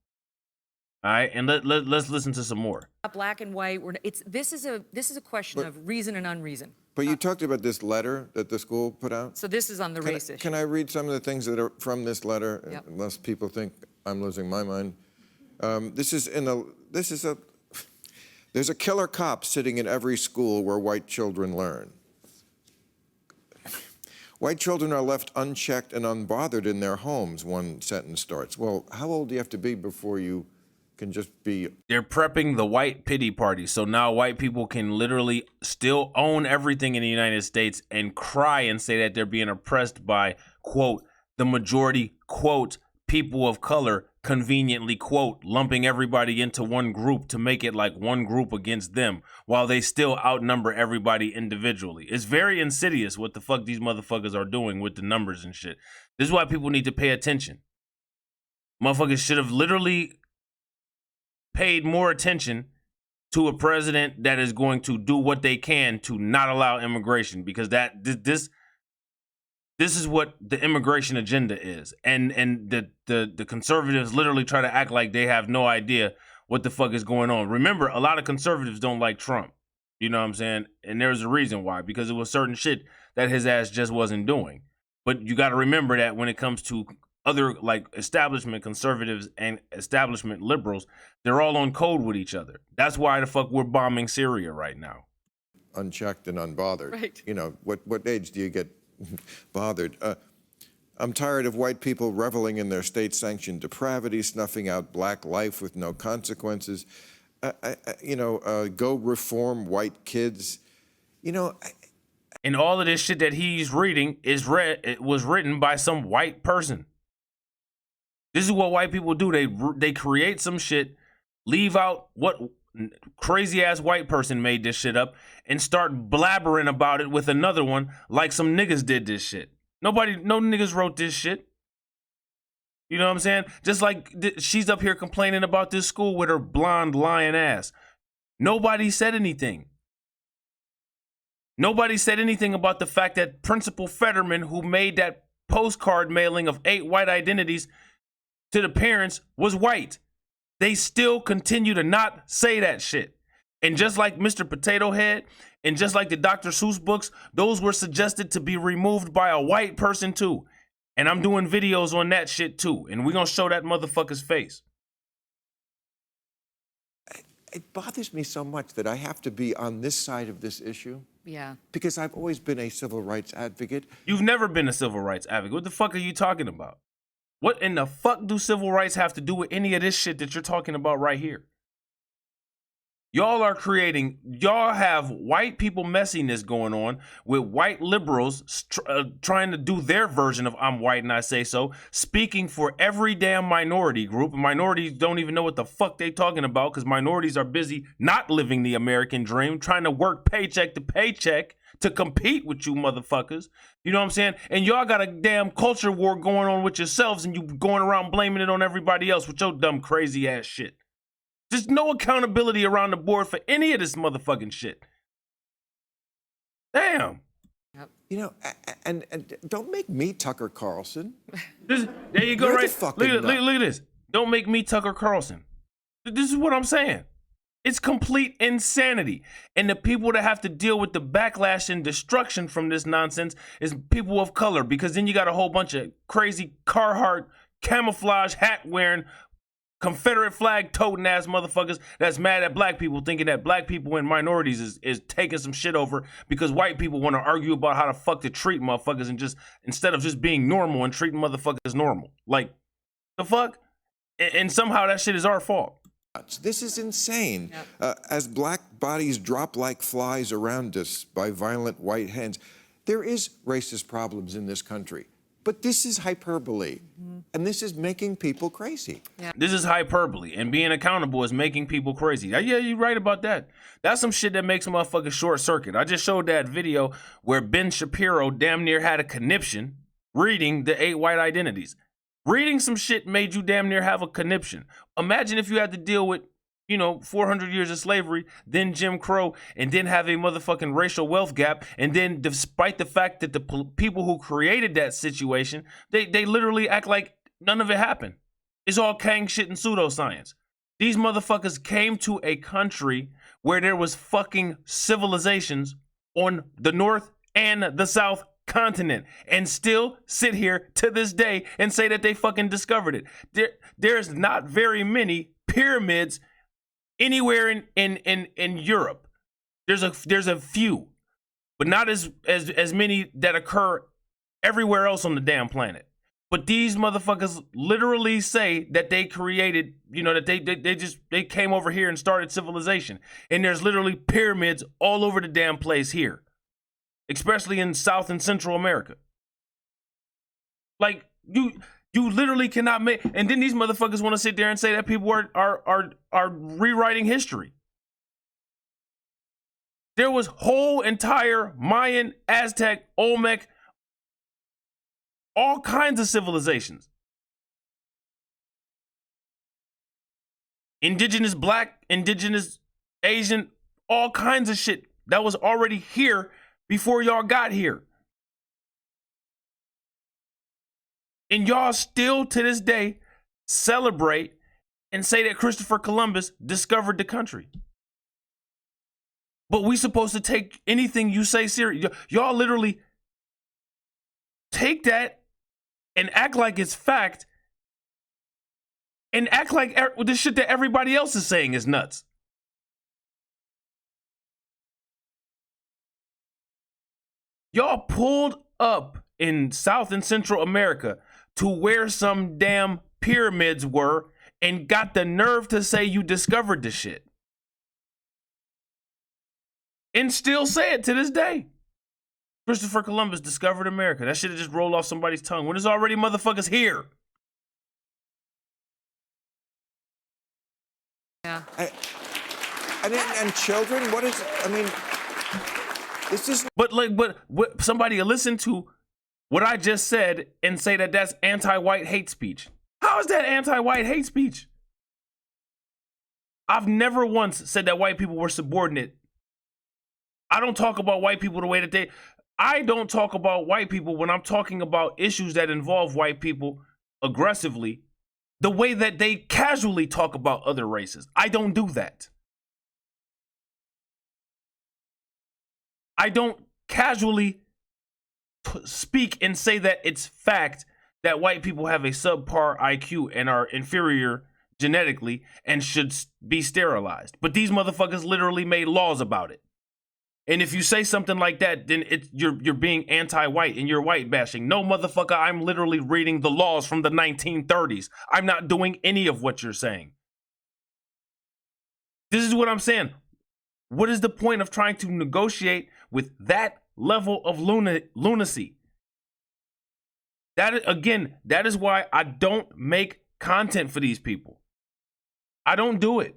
All right, and let's listen to some more. Black and white. This is a question of reason and unreason. But you talked about this letter that the school put out. So this is on the race issue. Can I read some of the things that are from this letter? Yep. Unless people think I'm losing my mind. There's a killer cop sitting in every school where white children learn. White children are left unchecked and unbothered in their homes, one sentence starts. Well, how old do you have to be before you can just be... They're prepping the white pity party. So now white people can literally still own everything in the United States and cry and say that they're being oppressed by, quote, the majority, quote, people of color, conveniently, quote, lumping everybody into one group to make it like one group against them, while they still outnumber everybody individually. It's very insidious what the fuck these motherfuckers are doing with the numbers and shit. This is why people need to pay attention. Motherfuckers should have literally paid more attention to a president that is going to do what they can to not allow immigration, because this is what the immigration agenda is. And the conservatives literally try to act like they have no idea what the fuck is going on. Remember, a lot of conservatives don't like Trump. You know what I'm saying? And there's a reason why, because it was certain shit that his ass just wasn't doing. But you got to remember that when it comes to other like establishment conservatives and establishment liberals, they're all on code with each other. That's why the fuck we're bombing Syria right now. Unchecked and unbothered. Right. You know, what age do you get bothered? I'm tired of white people reveling in their state-sanctioned depravity, snuffing out black life with no consequences. Go reform white kids. And all of this shit that he's reading it was written by some white person. This is what white people do. They create some shit, leave out what crazy ass white person made this shit up, and start blabbering about it with another one like some niggas did this shit. No niggas wrote this shit. You know what I'm saying? Just like she's up here complaining about this school with her blonde lying ass. Nobody said anything. Nobody said anything about the fact that Principal Fetterman, who made that postcard mailing of 8 white identities to the parents, was white. They still continue to not say that shit. And just like Mr. Potato Head, and just like the Dr. Seuss books, those were suggested to be removed by a white person too. And I'm doing videos on that shit too. And we're gonna show that motherfucker's face. It bothers me so much that I have to be on this side of this issue. Yeah. Because I've always been a civil rights advocate. You've never been a civil rights advocate. What the fuck are you talking about? What in the fuck do civil rights have to do with any of this shit that you're talking about right here? Y'all have white people messiness going on with white liberals trying to do their version of I'm white and I say so, speaking for every damn minority group. Minorities don't even know what the fuck they talking about because minorities are busy not living the American dream, trying to work paycheck to paycheck to compete with you motherfuckers. You know what I'm saying? And y'all got a damn culture war going on with yourselves and you going around blaming it on everybody else with your dumb crazy ass shit. There's no accountability around the board for any of this motherfucking shit. Damn. And don't make me Tucker Carlson. There you go, You're right? the fucking Look at this. Don't make me Tucker Carlson. This is what I'm saying. It's complete insanity. And the people that have to deal with the backlash and destruction from this nonsense is people of color, because then you got a whole bunch of crazy Carhartt camouflage hat wearing Confederate flag toting ass motherfuckers that's mad at black people, thinking that black people and minorities is taking some shit over because white people want to argue about how the fuck to treat motherfuckers and just instead of just being normal and treating motherfuckers normal. Like, the fuck? And somehow that shit is our fault. This is insane. As black bodies drop like flies around us by violent white hands, there is racist problems in this country. But this is hyperbole, and this is making people crazy. Yeah. This is hyperbole, and being accountable is making people crazy. Yeah, you're right about that. That's some shit that makes a motherfucker short circuit. I just showed that video where Ben Shapiro damn near had a conniption reading the 8 white identities. Reading some shit made you damn near have a conniption. Imagine if you had to deal with 400 years of slavery, then Jim Crow, and then have a motherfucking racial wealth gap. And then despite the fact that the people who created that situation, they literally act like none of it happened. It's all Kang shit and pseudoscience. These motherfuckers came to a country where there was fucking civilizations on the North and the South continent and still sit here to this day and say that they fucking discovered it. There's not very many pyramids anywhere in Europe. There's a few, but not as many that occur everywhere else on the damn planet. But these motherfuckers literally say that they created, that they came over here and started civilization. And there's literally pyramids all over the damn place here, especially in South and Central America. Like you literally cannot make, and then these motherfuckers want to sit there and say that people are rewriting history. There was whole entire Mayan, Aztec, Olmec, all kinds of civilizations. Indigenous black, indigenous Asian, all kinds of shit that was already here before y'all got here. And y'all still to this day celebrate and say that Christopher Columbus discovered the country. But we supposed to take anything you say serious. Y'all literally take that and act like it's fact and act like the shit that everybody else is saying is nuts. Y'all pulled up in South and Central America to where some damn pyramids were and got the nerve to say you discovered the shit. And still say it to this day. Christopher Columbus discovered America. That shit just rolled off somebody's tongue when there's already motherfuckers here. Yeah. And children, what is, I mean, this is... But what somebody will listen to what I just said and say that that's anti-white hate speech. How is that anti-white hate speech? I've never once said that white people were subordinate. I don't talk about white people the way that I don't talk about white people when I'm talking about issues that involve white people aggressively, the way that they casually talk about other races. I don't do that. I don't casually speak and say that it's fact that white people have a subpar IQ and are inferior genetically and should be sterilized. But these motherfuckers literally made laws about it. And if you say something like that, then you're being anti-white and you're white bashing. No, motherfucker, I'm literally reading the laws from the 1930s. I'm not doing any of what you're saying. This is what I'm saying. What is the point of trying to negotiate with that level of lunacy? That is why I don't make content for these people. I don't do it.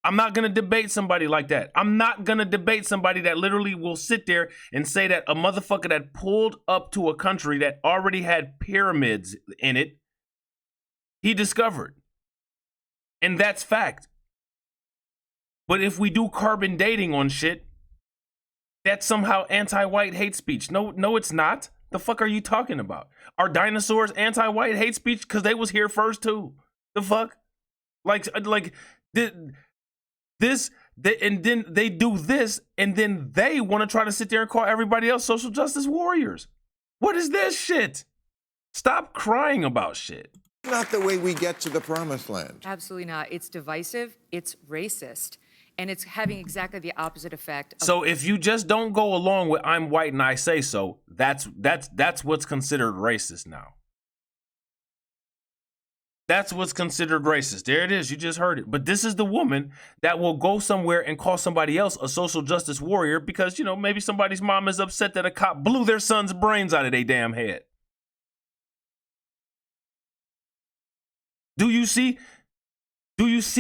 I'm not going to debate somebody like that. I'm not going to debate somebody that literally will sit there and say that a motherfucker that pulled up to a country that already had pyramids in it, he discovered. And that's fact. But if we do carbon dating on shit, that's somehow anti-white hate speech. No, it's not. The fuck are you talking about? Are dinosaurs anti-white hate speech? Because they was here first too. The fuck? And then they do this, and then they want to try to sit there and call everybody else social justice warriors. What is this shit? Stop crying about shit. Not the way we get to the promised land. Absolutely not. It's divisive. It's racist. And it's having exactly the opposite effect. So if you just don't go along with I'm white and I say so, that's what's considered racist now. That's what's considered racist. There it is. You just heard it. But this is the woman that will go somewhere and call somebody else a social justice warrior because, maybe somebody's mom is upset that a cop blew their son's brains out of their damn head. Do you see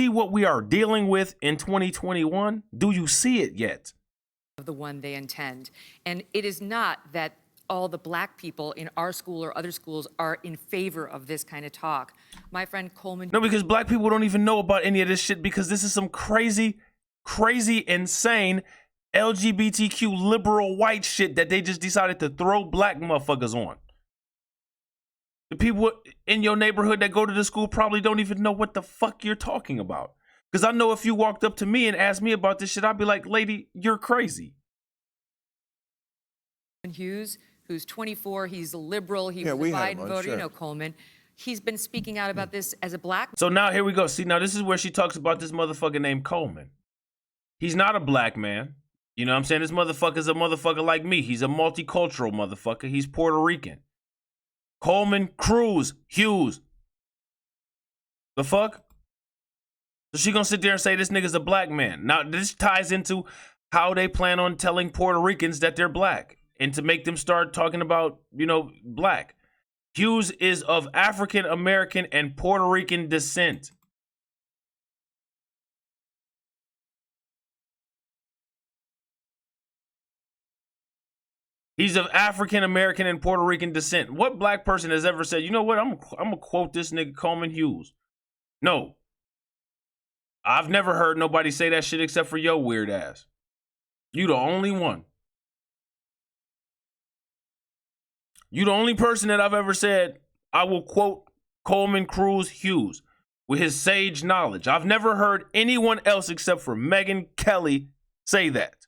what we are dealing with in 2021? Do you see it yet? The one they intend. And it is not that all the black people in our school or other schools are in favor of this kind of talk. My friend Coleman... No, because black people don't even know about any of this shit because this is some crazy, insane LGBTQ liberal white shit that they just decided to throw black motherfuckers on. The people in your neighborhood that go to the school probably don't even know what the fuck you're talking about. Because I know if you walked up to me and asked me about this shit, I'd be like, lady, you're crazy. Hughes, who's 24, he's a liberal, he was a Biden voter, sure. you know Coleman. He's been speaking out about this as a black... So now here we go. See, now this is where she talks about this motherfucker named Coleman. He's not a black man. You know what I'm saying? This motherfucker's a motherfucker like me. He's a multicultural motherfucker. He's Puerto Rican. Coleman Cruz Hughes. The fuck? So she gonna sit there and say this nigga's a black man. Now this ties into how they plan on telling Puerto Ricans that they're black and to make them start talking about, black. Hughes is of African American and Puerto Rican descent. He's of African American and Puerto Rican descent. What black person has ever said, you know what, I'm gonna quote this nigga Coleman Hughes? No. I've never heard nobody say that shit except for your weird ass. You the only one. You the only person that I've ever said, I will quote Coleman Cruz Hughes with his sage knowledge. I've never heard anyone else except for Megyn Kelly say that.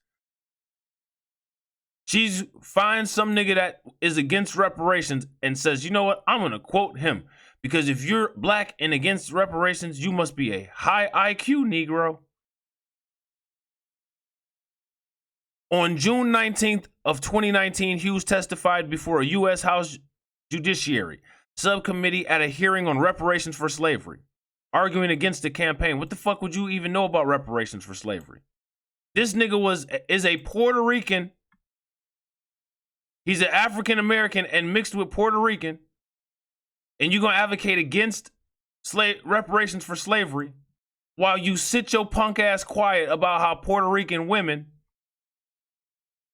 She finds some nigga that is against reparations and says, you know what, I'm going to quote him. Because if you're black and against reparations, you must be a high IQ Negro. On June 19th of 2019, Hughes testified before a U.S. House Judiciary Subcommittee at a hearing on reparations for slavery, arguing against the campaign. What the fuck would you even know about reparations for slavery? This nigga is a Puerto Rican. He's an African American and mixed with Puerto Rican. And you're going to advocate against reparations for slavery while you sit your punk ass quiet about how Puerto Rican women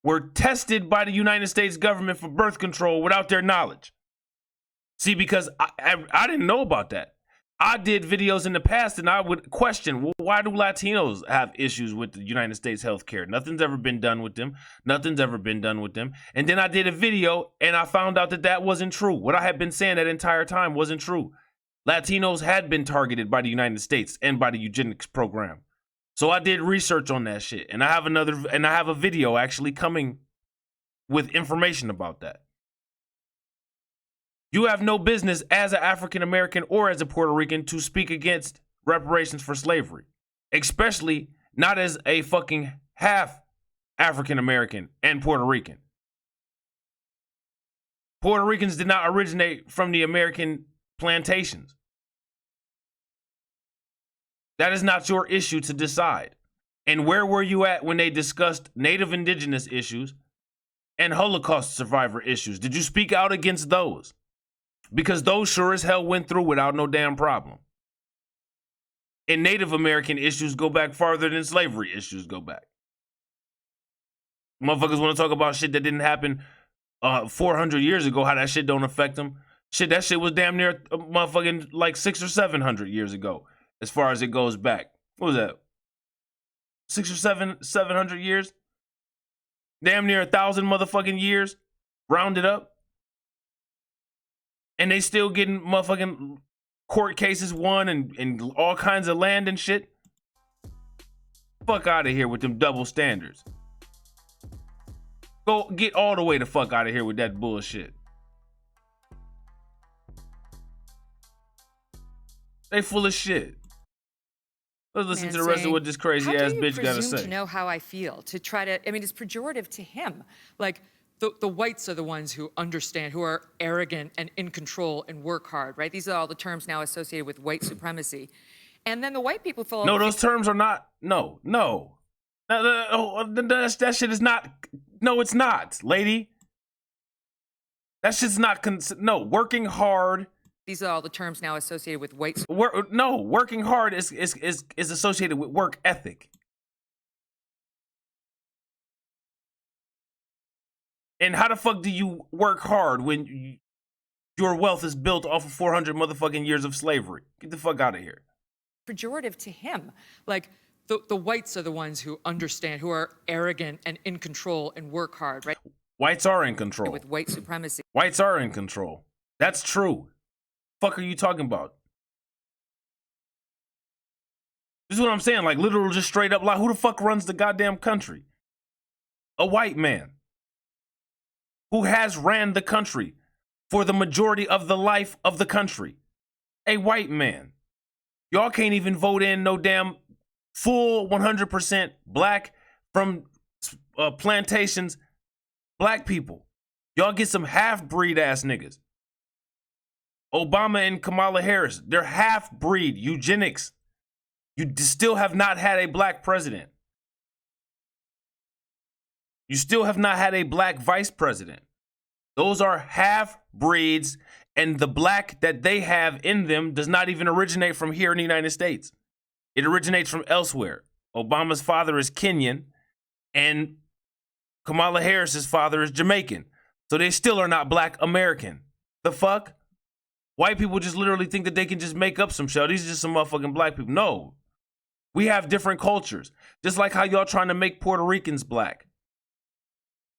were tested by the United States government for birth control without their knowledge. See, because I didn't know about that. I did videos in the past and I would question, well, why do Latinos have issues with the United States healthcare? Nothing's ever been done with them. Nothing's ever been done with them. And then I did a video and I found out that that wasn't true. What I had been saying that entire time wasn't true. Latinos had been targeted by the United States and by the eugenics program. So I did research on that shit. And I have a video actually coming with information about that. You have no business as an African American or as a Puerto Rican to speak against reparations for slavery, especially not as a fucking half African American and Puerto Rican. Puerto Ricans did not originate from the American plantations. That is not your issue to decide. And where were you at when they discussed Native Indigenous issues and Holocaust survivor issues? Did you speak out against those? Because those sure as hell went through without no damn problem. And Native American issues go back farther than slavery issues go back. Motherfuckers want to talk about shit that didn't happen 400 years ago, how that shit don't affect them. Shit, that shit was damn near motherfucking like 600 or 700 years ago, as far as it goes back. What was that? 700 years? Damn near 1,000 motherfucking years, rounded up. And they still getting motherfucking court cases won and all kinds of land and shit. Fuck out of here with them double standards. Go get all the way the fuck out of here with that bullshit. They full of shit. Let's listen to the rest of what this crazy ass bitch gotta say. To know how I feel, to try to, I mean, it's pejorative to him. Like, the whites are the ones who understand, who are arrogant and in control and work hard, right? These are all the terms now associated with white supremacy. And then the white people feel... No, those terms are not, no. That shit is not, no, it's not, lady. That shit's not, no, working hard. These are all the terms now associated with white... Working hard is associated with work ethic. And how the fuck do you work hard when your wealth is built off of 400 motherfucking years of slavery? Get the fuck out of here. Pejorative to him. Like, the whites are the ones who understand, who are arrogant and in control and work hard, right? Whites are in control. With white supremacy. Whites are in control. That's true. Fuck are you talking about? This is what I'm saying. Like, literal, just straight up lie. Who the fuck runs the goddamn country? A white man. Who has ran the country for the majority of the life of the country. A white man. Y'all can't even vote in no damn full 100% black from plantations, black people. Y'all get some half-breed ass niggas. Obama and Kamala Harris, they're half-breed, eugenics. You still have not had a black president. You still have not had a black vice president. Those are half-breeds, and the black that they have in them does not even originate from here in the United States. It originates from elsewhere. Obama's father is Kenyan, and Kamala Harris's father is Jamaican. So they still are not black American. The fuck? White people just literally think that they can just make up some shit. These are just some motherfucking black people. No. We have different cultures. Just like how y'all trying to make Puerto Ricans black.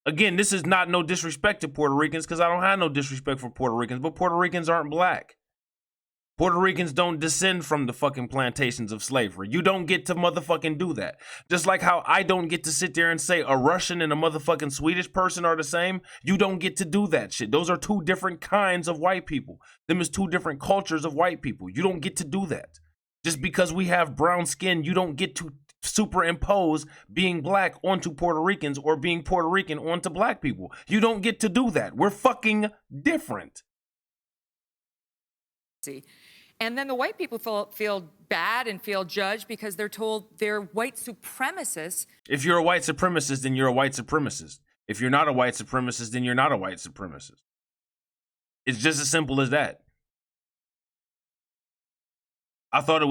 Again, this is not no disrespect to Puerto Ricans because I don't have no disrespect for Puerto Ricans, but Puerto Ricans aren't black. Puerto Ricans don't descend from the fucking plantations of slavery. You don't get to motherfucking do that. Just like how I don't get to sit there and say a Russian and a motherfucking Swedish person are the same. You don't get to do that shit. Those are two different kinds of white people. Them is two different cultures of white people. You don't get to do that. Just because we have brown skin, you don't get to superimpose being black onto Puerto Ricans or being Puerto Rican onto black people. You don't get to do that. We're fucking different. And then the white people feel bad and feel judged because they're told they're white supremacists. If you're a white supremacist, then you're a white supremacist. If you're not a white supremacist, then you're not a white supremacist. It's just as simple as that. I thought it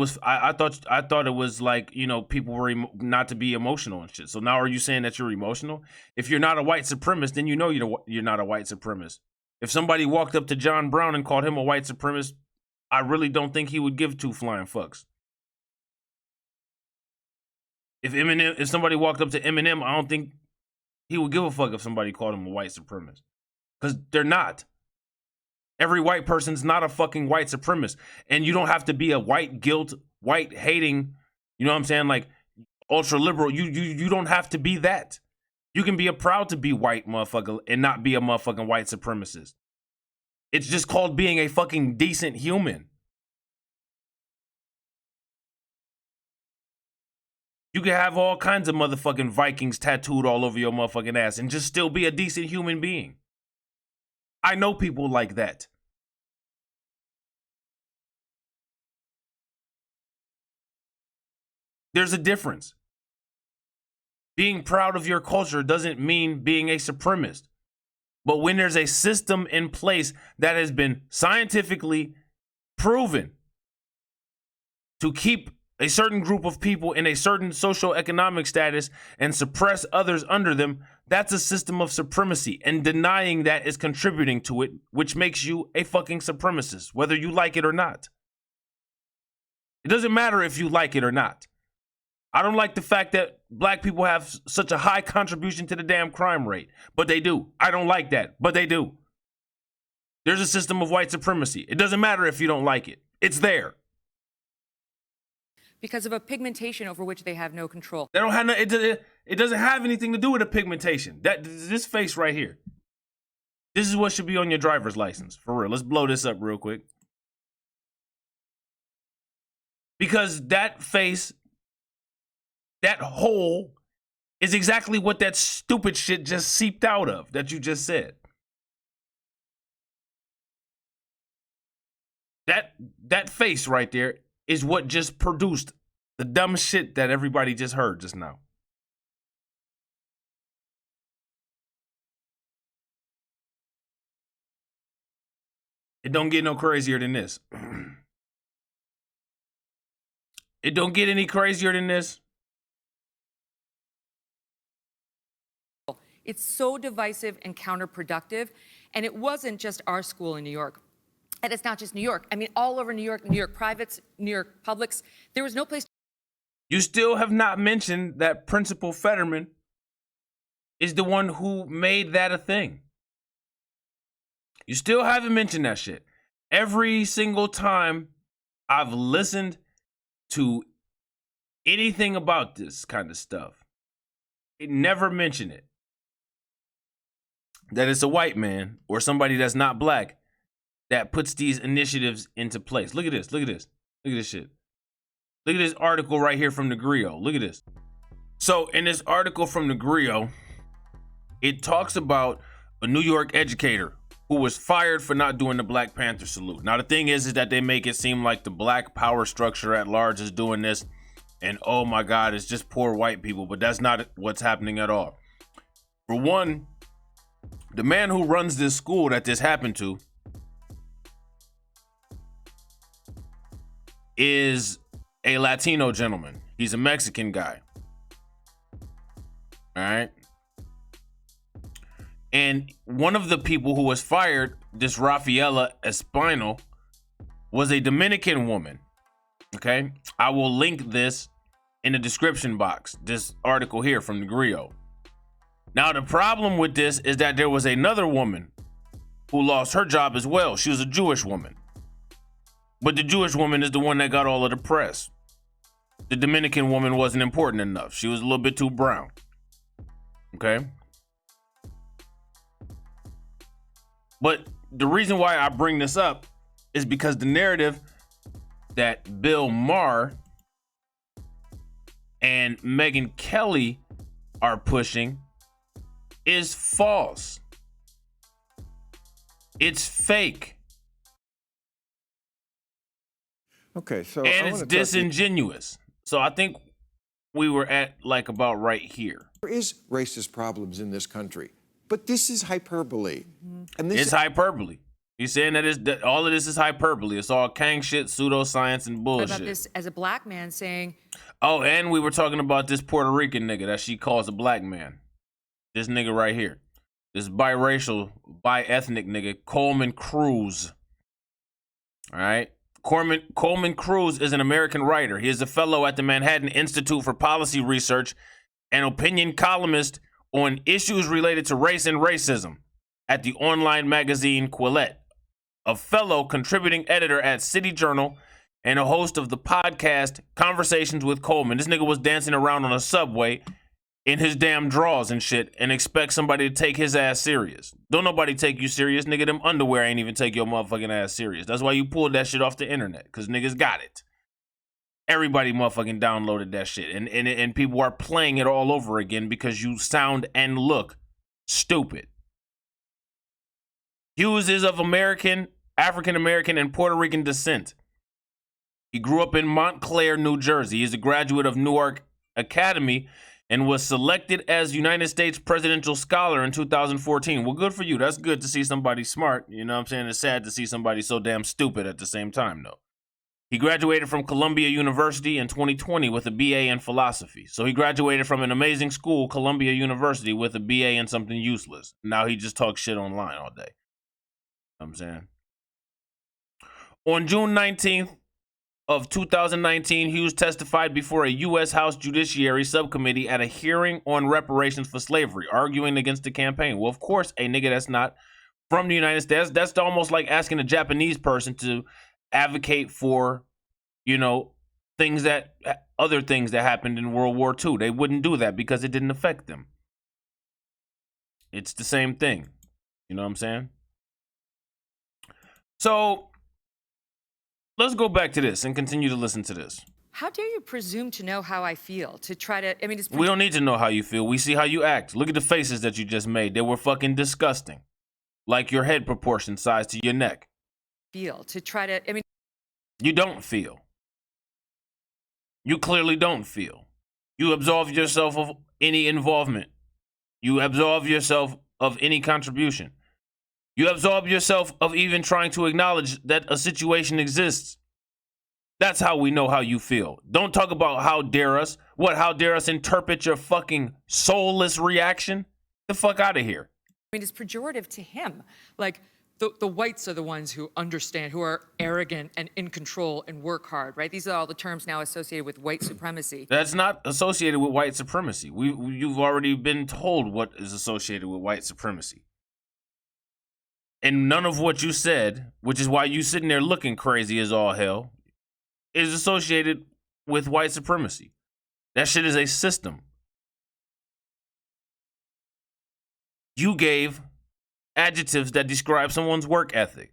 was like, you know, people were not to be emotional and shit. So now are you saying that you're emotional? If you're not a white supremacist, then you know you're not a white supremacist. If somebody walked up to John Brown and called him a white supremacist, I really don't think he would give two flying fucks. If somebody walked up to Eminem, I don't think he would give a fuck if somebody called him a white supremacist. Because they're not. Every white person's not a fucking white supremacist. And you don't have to be a white guilt, white hating, you know what I'm saying? Like ultra liberal. You don't have to be that. You can be a proud to be white motherfucker and not be a motherfucking white supremacist. It's just called being a fucking decent human. You can have all kinds of motherfucking Vikings tattooed all over your motherfucking ass and just still be a decent human being. I know people like that. There's a difference. Being proud of your culture doesn't mean being a supremacist. But when there's a system in place that has been scientifically proven to keep a certain group of people in a certain socioeconomic status and suppress others under them, that's a system of supremacy. And denying that is contributing to it, which makes you a fucking supremacist, whether you like it or not. It doesn't matter if you like it or not. I don't like the fact that black people have such a high contribution to the damn crime rate, but they do. I don't like that, but they do. There's a system of white supremacy. It doesn't matter if you don't like it. It's there. Because of a pigmentation over which they have no control. They don't have no, it doesn't have anything to do with the pigmentation. This face right here. This is what should be on your driver's license. For real. Let's blow this up real quick. Because that face, that hole, is exactly what that stupid shit just seeped out of that you just said. That face right there is what just produced the dumb shit that everybody just heard just now. It don't get no crazier than this. It don't get any crazier than this. It's so divisive and counterproductive. And it wasn't just our school in New York. And it's not just New York. I mean, all over New York privates, New York publics, there was no place. You still have not mentioned that Principal Fetterman is the one who made that a thing. You still haven't mentioned that shit. Every single time I've listened to anything about this kind of stuff, it never mentioned it. That it's a white man or somebody that's not black that puts these initiatives into place. Look at this. Look at this. Look at this shit. Look at this article right here from the Griot. Look at this. So in this article from the Griot, it talks about a New York educator who was fired for not doing the Black Panther salute. Now the thing is that they make it seem like the black power structure at large is doing this, and oh my God, it's just poor white people, but that's not what's happening at all. For one, the man who runs this school that this happened to is a Latino gentleman. He's a Mexican guy. All right. And one of the people who was fired, this Rafaela Espinal, was a Dominican woman. Okay. I will link this in the description box, this article here from the Griot. Now, the problem with this is that there was another woman who lost her job as well. She was a Jewish woman. But the Jewish woman is the one that got all of the press. The Dominican woman wasn't important enough. She was a little bit too brown. Okay? But the reason why I bring this up is because the narrative that Bill Maher and Megyn Kelly are pushing is false. It's fake. Okay, so And I it's wanna talk to you- disingenuous. So I think we were at like about right here. There is racist problems in this country, but this is hyperbole. And this It's hyperbole. He's saying that all of this is hyperbole. It's all Kang shit, pseudoscience, and What bullshit. about this as a black man saying, Oh, and we were talking about this Puerto Rican nigga that she calls a black man. This nigga right here. This biracial, bi-ethnic nigga, Coleman Cruz. All right? Coleman Cruz is an American writer. He is a fellow at the Manhattan Institute for Policy Research, an opinion columnist on issues related to race and racism at the online magazine Quillette, a fellow contributing editor at City Journal, and a host of the podcast Conversations with Coleman. This nigga was dancing around on a subway in his damn drawers and shit and expect somebody to take his ass serious. Don't nobody take you serious, nigga. Them underwear ain't even take your motherfucking ass serious. That's why you pulled that shit off the internet, because niggas got it. Everybody motherfucking downloaded that shit, and people are playing it all over again because you sound and look stupid. Hughes is of African American, and Puerto Rican descent. He grew up in Montclair, New Jersey. He's a graduate of Newark Academy and was selected as United States Presidential Scholar in 2014. Well, good for you. That's good to see somebody smart. You know what I'm saying? It's sad to see somebody so damn stupid at the same time, though. He graduated from Columbia University in 2020 with a BA in philosophy. So he graduated from an amazing school, Columbia University, with a BA in something useless. Now he just talks shit online all day. You know what I'm saying? On June 19th of 2019, Hughes testified before a U.S. House Judiciary Subcommittee at a hearing on reparations for slavery, arguing against the campaign. Well, of course, a nigga that's not from the United States, that's almost like asking a Japanese person to advocate for, you know, other things that happened in World War II. They wouldn't do that because it didn't affect them. It's the same thing. You know what I'm saying? So let's go back to this and continue to listen to this. how dare you presume to know how I feel? To try to, I mean, it's We don't need to know how you feel. We see how you act. Look at the faces that you just made. They were fucking disgusting. Like your head proportion size to your neck. feel. To try to, I mean, You don't feel. You clearly don't feel. You absolve yourself of any involvement. You absolve yourself of any contribution. You absolve yourself of even trying to acknowledge that a situation exists. That's how we know how you feel. Don't talk about how dare us. What, how dare us interpret your fucking soulless reaction? The fuck out of here. it's pejorative to him. Like, the whites are the ones who understand, who are arrogant and in control and work hard, right? These are all the terms now associated with white supremacy. That's not associated with white supremacy. You've already been told what is associated with white supremacy. And none of what you said, which is why you sitting there looking crazy as all hell, is associated with white supremacy. That shit is a system. You gave adjectives that describe someone's work ethic.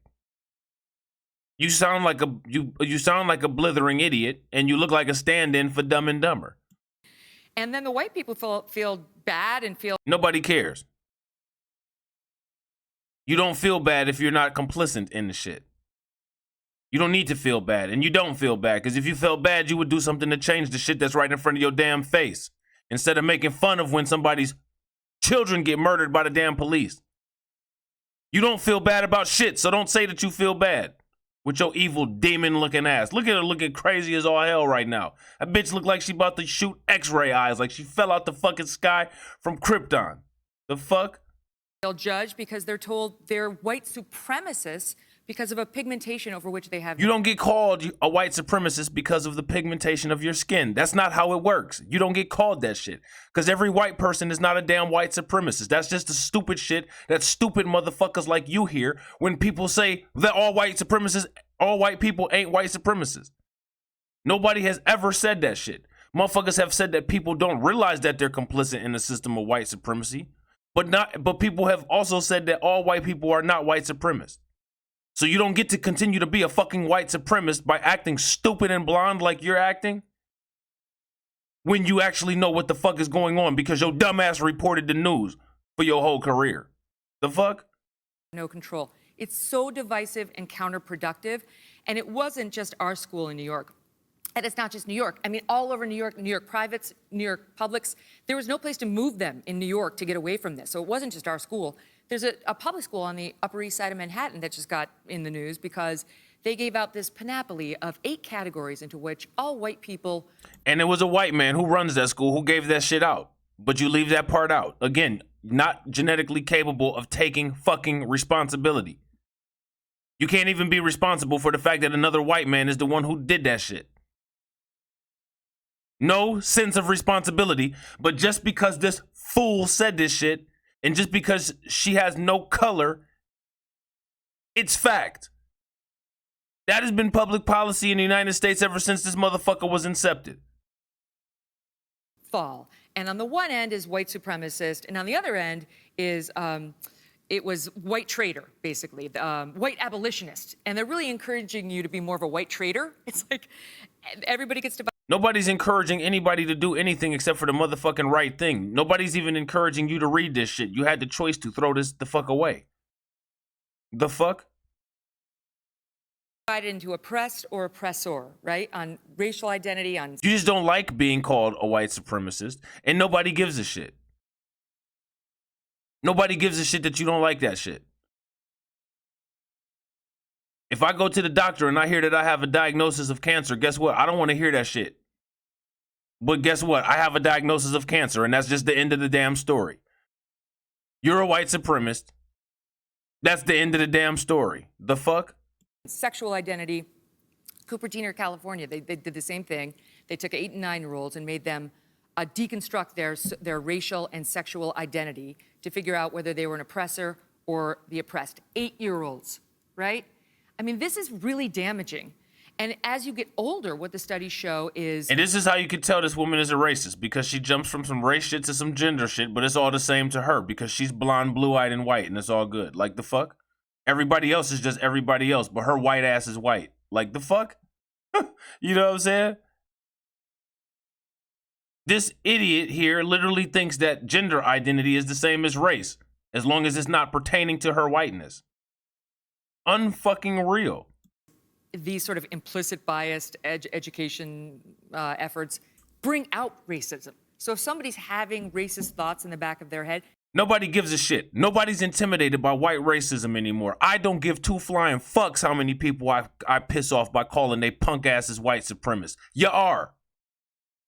You sound like a blithering idiot, and you look like a stand-in for Dumb and Dumber. And then the white people feel bad and feel Nobody cares. You don't feel bad if you're not complicit in the shit. You don't need to feel bad, and you don't feel bad, because if you felt bad, you would do something to change the shit that's right in front of your damn face, instead of making fun of when somebody's children get murdered by the damn police. You don't feel bad about shit, so don't say that you feel bad with your evil demon-looking ass. Look at her looking crazy as all hell right now. That bitch look like she about to shoot X-ray eyes, like she fell out the fucking sky from Krypton. The fuck? judged because they're told they're white supremacists because of a pigmentation over which they have. You don't get called a white supremacist because of the pigmentation of your skin. That's not how it works. You don't get called that shit. Because every white person is not a damn white supremacist. That's just the stupid shit that stupid motherfuckers like you hear when people say that all white people ain't white supremacists. Nobody has ever said that shit. Motherfuckers have said that people don't realize that they're complicit in the system of white supremacy. But people have also said that all white people are not white supremacists. So you don't get to continue to be a fucking white supremacist by acting stupid and blonde like you're acting? when you actually know what the fuck is going on because your dumbass reported the news for your whole career. The fuck? No control. It's so divisive and counterproductive. And it wasn't just our school in New York. And it's not just New York. I mean, all over New York privates, New York publics, there was no place to move them in New York to get away from this. So it wasn't just our school. There's a public school on the Upper East Side of Manhattan that just got in the news because they gave out this panoply of 8 categories into which all white people. And it was a white man who runs that school who gave that shit out. But you leave that part out. Again, not genetically capable of taking fucking responsibility. You can't even be responsible for the fact that another white man is the one who did that shit. No sense of responsibility, but just because this fool said this shit, and just because she has no color, it's fact. That has been public policy in the United States ever since this motherfucker was incepted. Fall. And on the one end is white supremacist, and on the other end is it was white traitor, basically, white abolitionist. And they're really encouraging you to be more of a white traitor. It's like everybody gets to. Nobody's encouraging anybody to do anything except for the motherfucking right thing. Nobody's even encouraging you to read this shit. You had the choice to throw this the fuck away. The fuck? Divided into oppressed or oppressor, right? On racial identity, on. You just don't like being called a white supremacist, and nobody gives a shit. Nobody gives a shit that you don't like that shit. If I go to the doctor and I hear that I have a diagnosis of cancer, guess what? I don't want to hear that shit. But guess what? I have a diagnosis of cancer, and that's just the end of the damn story. You're a white supremacist. That's the end of the damn story. The fuck? Sexual identity. Cupertino, California, they did the same thing. They took 8 and 9-year-olds and made them deconstruct their racial and sexual identity to figure out whether they were an oppressor or the oppressed. 8-year-olds, right? I mean, this is really damaging. And as you get older, what the studies show is. And this is how you can tell this woman is a racist, because she jumps from some race shit to some gender shit, but it's all the same to her because she's blonde, blue-eyed, and white, and it's all good. Like, the fuck? Everybody else is just everybody else, but her white ass is white. Like, the fuck? You know what I'm saying? This idiot here literally thinks that gender identity is the same as race, as long as it's not pertaining to her whiteness. Unfucking real. These sort of implicit biased education efforts bring out racism. So if somebody's having racist thoughts in the back of their head. Nobody gives a shit. Nobody's intimidated by white racism anymore. I don't give 2 flying fucks how many people I piss off by calling they punk asses white supremacists. You are.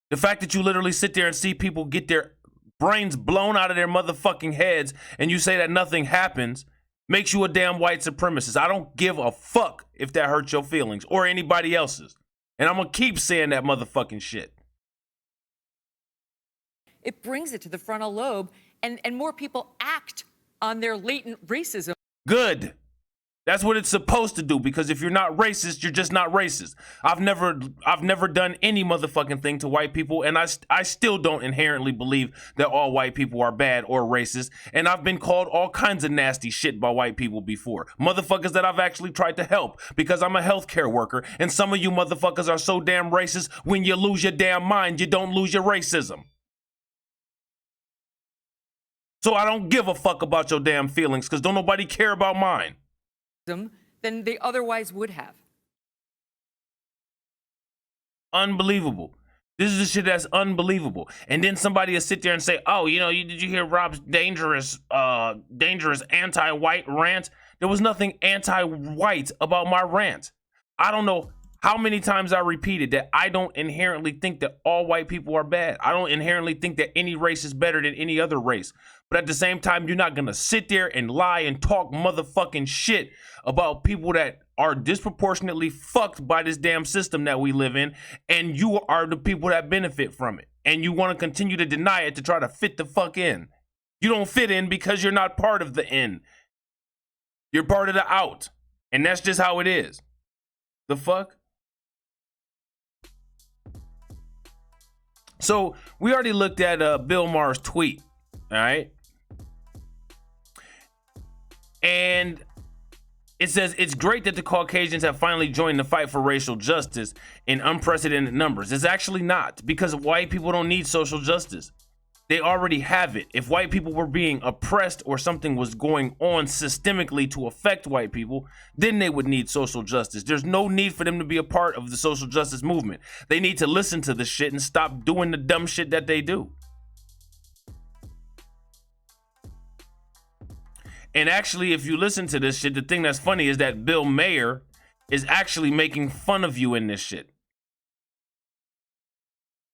The fact that you literally sit there and see people get their brains blown out of their motherfucking heads and you say that nothing happens makes you a damn white supremacist. I don't give a fuck if that hurts your feelings or anybody else's. And I'm going to keep saying that motherfucking shit. It brings it to the frontal lobe, and more people act on their latent racism. Good. That's what it's supposed to do, because if you're not racist, you're just not racist. I've never done any motherfucking thing to white people, and I still don't inherently believe that all white people are bad or racist, and I've been called all kinds of nasty shit by white people before. Motherfuckers that I've actually tried to help because I'm a healthcare worker, and some of you motherfuckers are so damn racist, when you lose your damn mind, you don't lose your racism. So I don't give a fuck about your damn feelings, because don't nobody care about mine. Than they otherwise would have. Unbelievable. This is the shit that's unbelievable. And then somebody will sit there and say, oh, you know, did you hear Rob's dangerous anti-white rant? There was nothing anti-white about my rant. I don't know how many times I repeated that I don't inherently think that all white people are bad. I don't inherently think that any race is better than any other race. But at the same time, you're not going to sit there and lie and talk motherfucking shit about people that are disproportionately fucked by this damn system that we live in, and you are the people that benefit from it. And you want to continue to deny it to try to fit the fuck in. You don't fit in because you're not part of the in. You're part of the out. And that's just how it is. The fuck? So we already looked at Bill Maher's tweet, all right? And It says, it's great that the Caucasians have finally joined the fight for racial justice in unprecedented numbers. It's actually not, because white people don't need social justice. They already have it. If white people were being oppressed or something was going on systemically to affect white people, then they would need social justice. There's no need for them to be a part of the social justice movement. They need to listen to the shit and stop doing the dumb shit that they do. And actually, if you listen to this shit, the thing that's funny is that Bill Maher is actually making fun of you in this shit.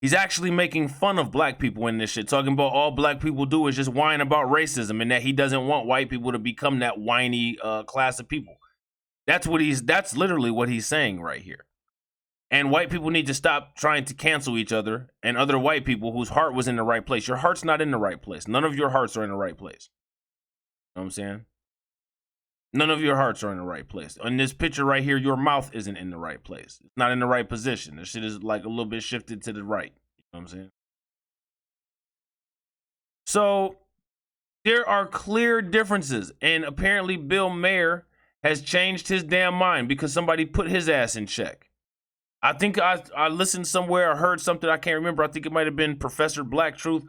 He's actually making fun of black people in this shit, talking about all black people do is just whine about racism and that he doesn't want white people to become that whiny class of people. That's literally what he's saying right here. And white people need to stop trying to cancel each other and other white people whose heart was in the right place. Your heart's not in the right place. None of your hearts are in the right place. You know what I'm saying? None of your hearts are in the right place. In this picture right here, your mouth isn't in the right place. It's not in the right position. This shit is like a little bit shifted to the right. You know what I'm saying? So there are clear differences. And apparently Bill Maher has changed his damn mind because somebody put his ass in check. I think I listened somewhere, I heard something, I can't remember. I think it might have been Professor Black Truth.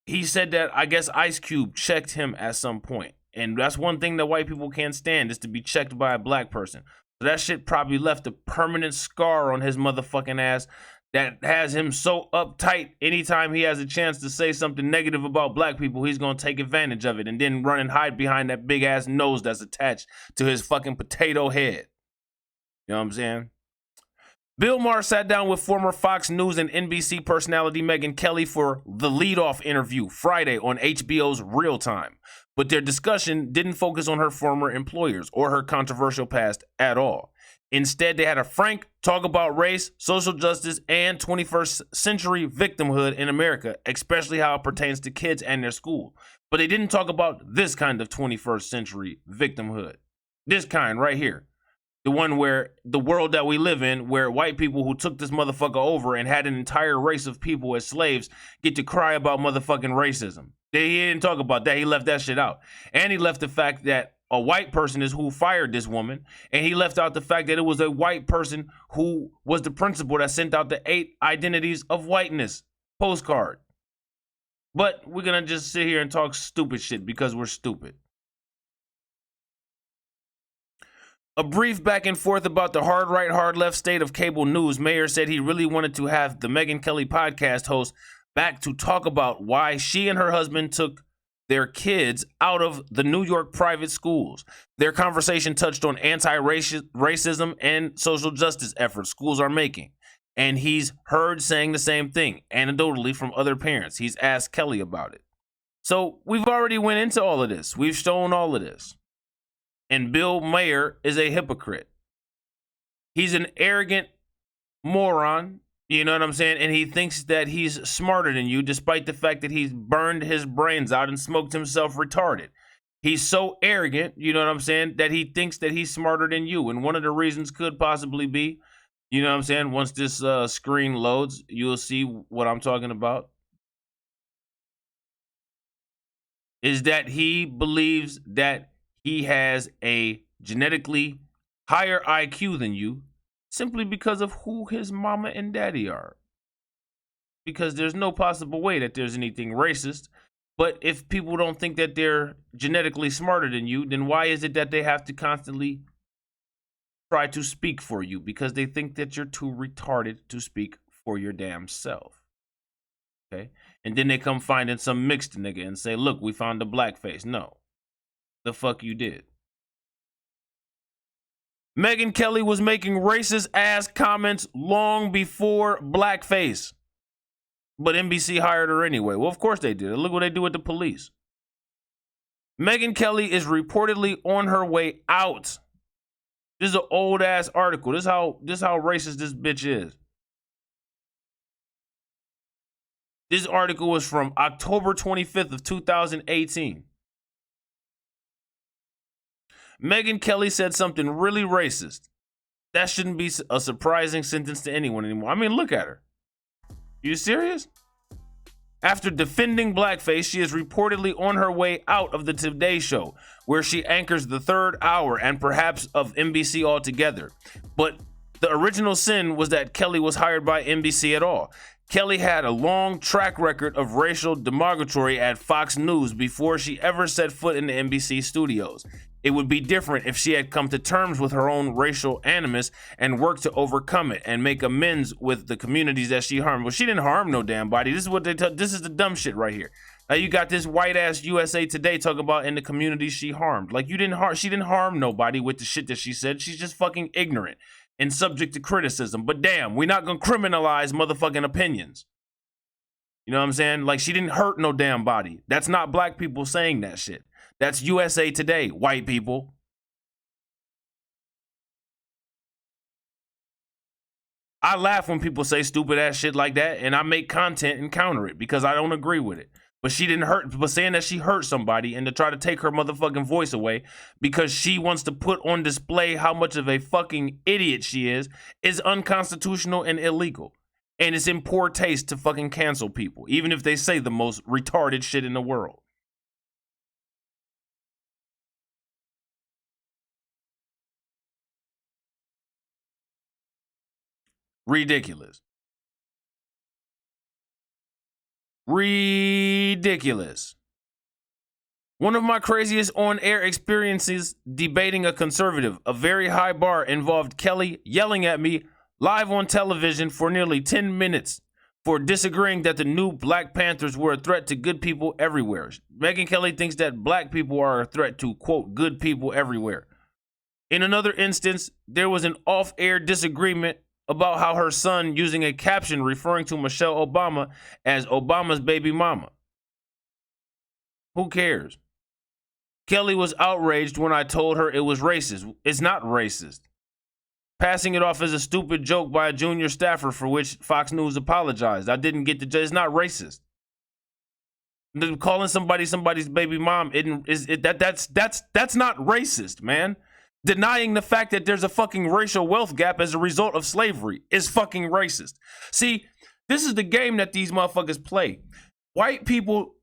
He said that, I guess, Ice Cube checked him at some point. And that's one thing that white people can't stand, is to be checked by a black person. So that shit probably left a permanent scar on his motherfucking ass that has him so uptight. Anytime he has a chance to say something negative about black people, he's going to take advantage of it and then run and hide behind that big ass nose that's attached to his fucking potato head. You know what I'm saying? Bill Maher sat down with former Fox News and NBC personality Megyn Kelly for the leadoff interview Friday on HBO's Real Time. But their discussion didn't focus on her former employers or her controversial past at all. Instead, they had a frank talk about race, social justice, and 21st century victimhood in America, especially how it pertains to kids and their school. But they didn't talk about this kind of 21st century victimhood. This kind right here. The one where the world that we live in, where white people who took this motherfucker over and had an entire race of people as slaves get to cry about motherfucking racism. He didn't talk about that. He left that shit out. And he left the fact that a white person is who fired this woman. And he left out the fact that it was a white person who was the principal that sent out the 8 identities of whiteness postcard. But we're going to just sit here and talk stupid shit because we're stupid. A brief back and forth about the hard right, hard left state of cable news. Maher said he really wanted to have the Megyn Kelly podcast host back to talk about why she and her husband took their kids out of the New York private schools. Their conversation touched on anti-racism and social justice efforts schools are making. And he's heard saying the same thing, anecdotally from other parents. He's asked Kelly about it. So we've already went into all of this. We've shown all of this. And Bill Maher is a hypocrite. He's an arrogant moron, you know what I'm saying? And he thinks that he's smarter than you, despite the fact that he's burned his brains out and smoked himself retarded. He's so arrogant, you know what I'm saying, that he thinks that he's smarter than you. And one of the reasons could possibly be, you know what I'm saying, once this screen loads, you'll see what I'm talking about, is that he believes that he has a genetically higher IQ than you simply because of who his mama and daddy are. Because there's no possible way that there's anything racist. But if people don't think that they're genetically smarter than you, then why is it that they have to constantly try to speak for you? Because they think that you're too retarded to speak for your damn self. Okay? And then they come finding some mixed nigga and say, look, we found a blackface. No. The fuck you did. Megyn Kelly was making racist ass comments long before blackface. But NBC hired her anyway. Well, of course they did. Look what they do with the police. Megyn Kelly is reportedly on her way out. This is an old ass article. This is how racist this bitch is. This article was from October 25th of 2018. Megyn Kelly said something really racist. That shouldn't be a surprising sentence to anyone anymore. I mean, look at her. You serious? After defending blackface, she is reportedly on her way out of the Today Show, where she anchors the third hour and perhaps of NBC altogether. But the original sin was that Kelly was hired by NBC at all. Kelly had a long track record of racial derogatory at Fox News before she ever set foot in the NBC studios. It would be different if she had come to terms with her own racial animus and worked to overcome it and make amends with the communities that she harmed. Well, she didn't harm no damn body. This is what this is the dumb shit right here. Now you got this white ass USA Today talking about in the communities she harmed. Like she didn't harm nobody with the shit that she said. She's just fucking ignorant and subject to criticism. But damn, we're not gonna criminalize motherfucking opinions. You know what I'm saying? Like she didn't hurt no damn body. That's not black people saying that shit. That's USA Today, white people. I laugh when people say stupid ass shit like that, and I make content and counter it because I don't agree with it. But she didn't hurt, but saying that she hurt somebody and to try to take her motherfucking voice away because she wants to put on display how much of a fucking idiot she is unconstitutional and illegal. And it's in poor taste to fucking cancel people, even if they say the most retarded shit in the world. Ridiculous. Ridiculous. One of my craziest on-air experiences debating a conservative, a very high bar, involved Kelly yelling at me live on television for nearly 10 minutes for disagreeing that the new Black Panthers were a threat to good people everywhere. Megyn Kelly thinks that black people are a threat to, quote, good people everywhere. In another instance, there was an off-air disagreement about how her son using a caption referring to Michelle Obama as Obama's baby mama. Who cares? Kelly was outraged when I told her it was racist. It's not racist. Passing it off as a stupid joke by a junior staffer for which Fox News apologized. I didn't get the. It's not racist. Calling somebody somebody's baby mom that's not racist, man. Denying the fact that there's a fucking racial wealth gap as a result of slavery is fucking racist. See, this is the game that these motherfuckers play. White people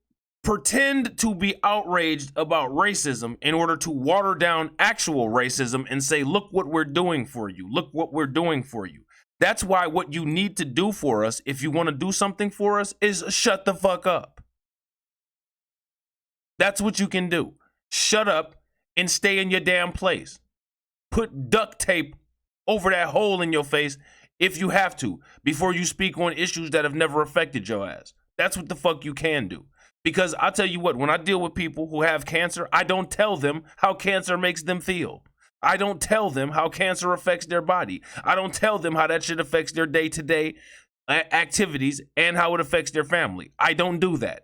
pretend to be outraged about racism in order to water down actual racism and say, look what we're doing for you. Look what we're doing for you. That's why what you need to do for us, if you want to do something for us, is shut the fuck up. That's what you can do. Shut up and stay in your damn place. Put duct tape over that hole in your face if you have to before you speak on issues that have never affected your ass. That's what the fuck you can do. Because I'll tell you what, when I deal with people who have cancer, I don't tell them how cancer makes them feel. I don't tell them how cancer affects their body. I don't tell them how that shit affects their day-to-day activities and how it affects their family. I don't do that.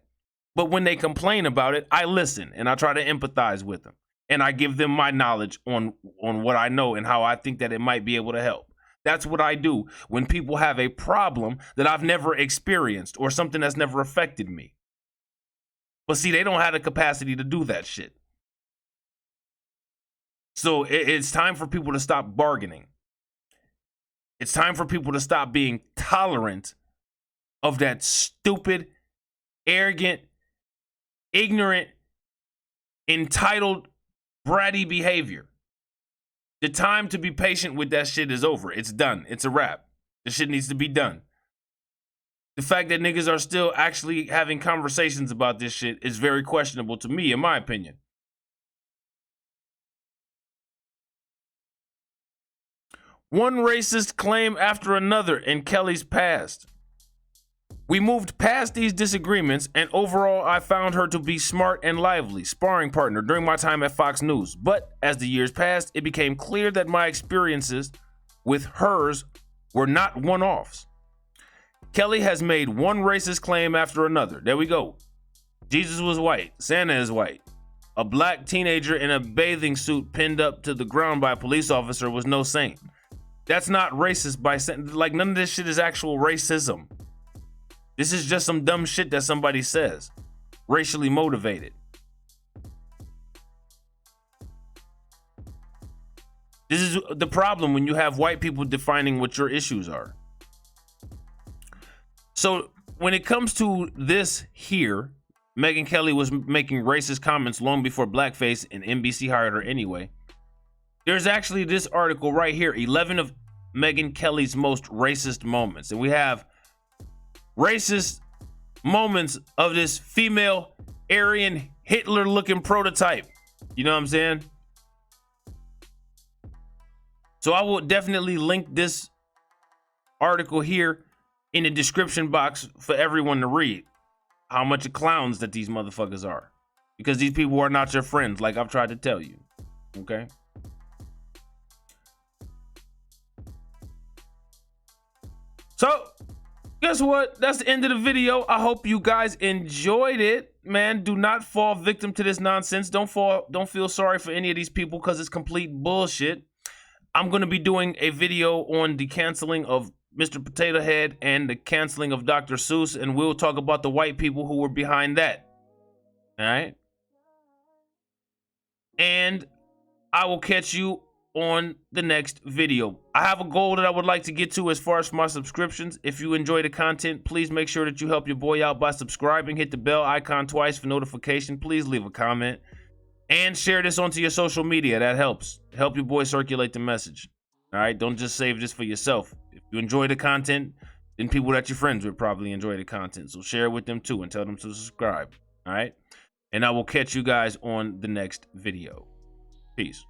But when they complain about it, I listen and I try to empathize with them. And I give them my knowledge on what I know and how I think that it might be able to help. That's what I do when people have a problem that I've never experienced or something that's never affected me. But see, they don't have the capacity to do that shit. So it's time for people to stop bargaining. It's time for people to stop being tolerant of that stupid, arrogant, ignorant, entitled, bratty behavior. The time to be patient with that shit is over. It's done. It's a wrap. The shit needs to be done. The fact that niggas are still actually having conversations about this shit is very questionable to me, in my opinion. One racist claim after another in Kelly's past. We moved past these disagreements, and overall, I found her to be smart and lively, sparring partner during my time at Fox News. But as the years passed, it became clear that my experiences with hers were not one-offs. Kelly has made one racist claim after another. There we go. Jesus was white. Santa is white. A black teenager in a bathing suit pinned up to the ground by a police officer was no saint. That's not racist by saying, like, none of this shit is actual racism. This is just some dumb shit that somebody says, racially motivated. This is the problem when you have white people defining what your issues are. So when it comes to this here, Megyn Kelly was making racist comments long before blackface, and NBC hired her anyway. There's actually this article right here, 11 of Megyn Kelly's most racist moments. And we have racist moments of this female Aryan Hitler-looking prototype. You know what I'm saying? So I will definitely link this article here in the description box for everyone to read. How much of clowns that these motherfuckers are. Because these people are not your friends, like I've tried to tell you. Okay? So, guess what? That's the end of the video. I hope you guys enjoyed it. Man, do not fall victim to this nonsense. Don't feel sorry for any of these people because it's complete bullshit. I'm going to be doing a video on the canceling of Mr. Potato Head and the canceling of Dr. Seuss, and we'll talk about the white people who were behind that. All right? And I will catch you on the next video. I have a goal that I would like to get to as far as my subscriptions. If you enjoy the content, please make sure that you help your boy out by subscribing. Hit the bell icon twice for notification. Please leave a comment. And share this onto your social media. That helps. Help your boy circulate the message. All right? Don't just save this for yourself. If you enjoy the content, then people that you're friends with probably enjoy the content. So share it with them too and tell them to subscribe. All right? And I will catch you guys on the next video. Peace.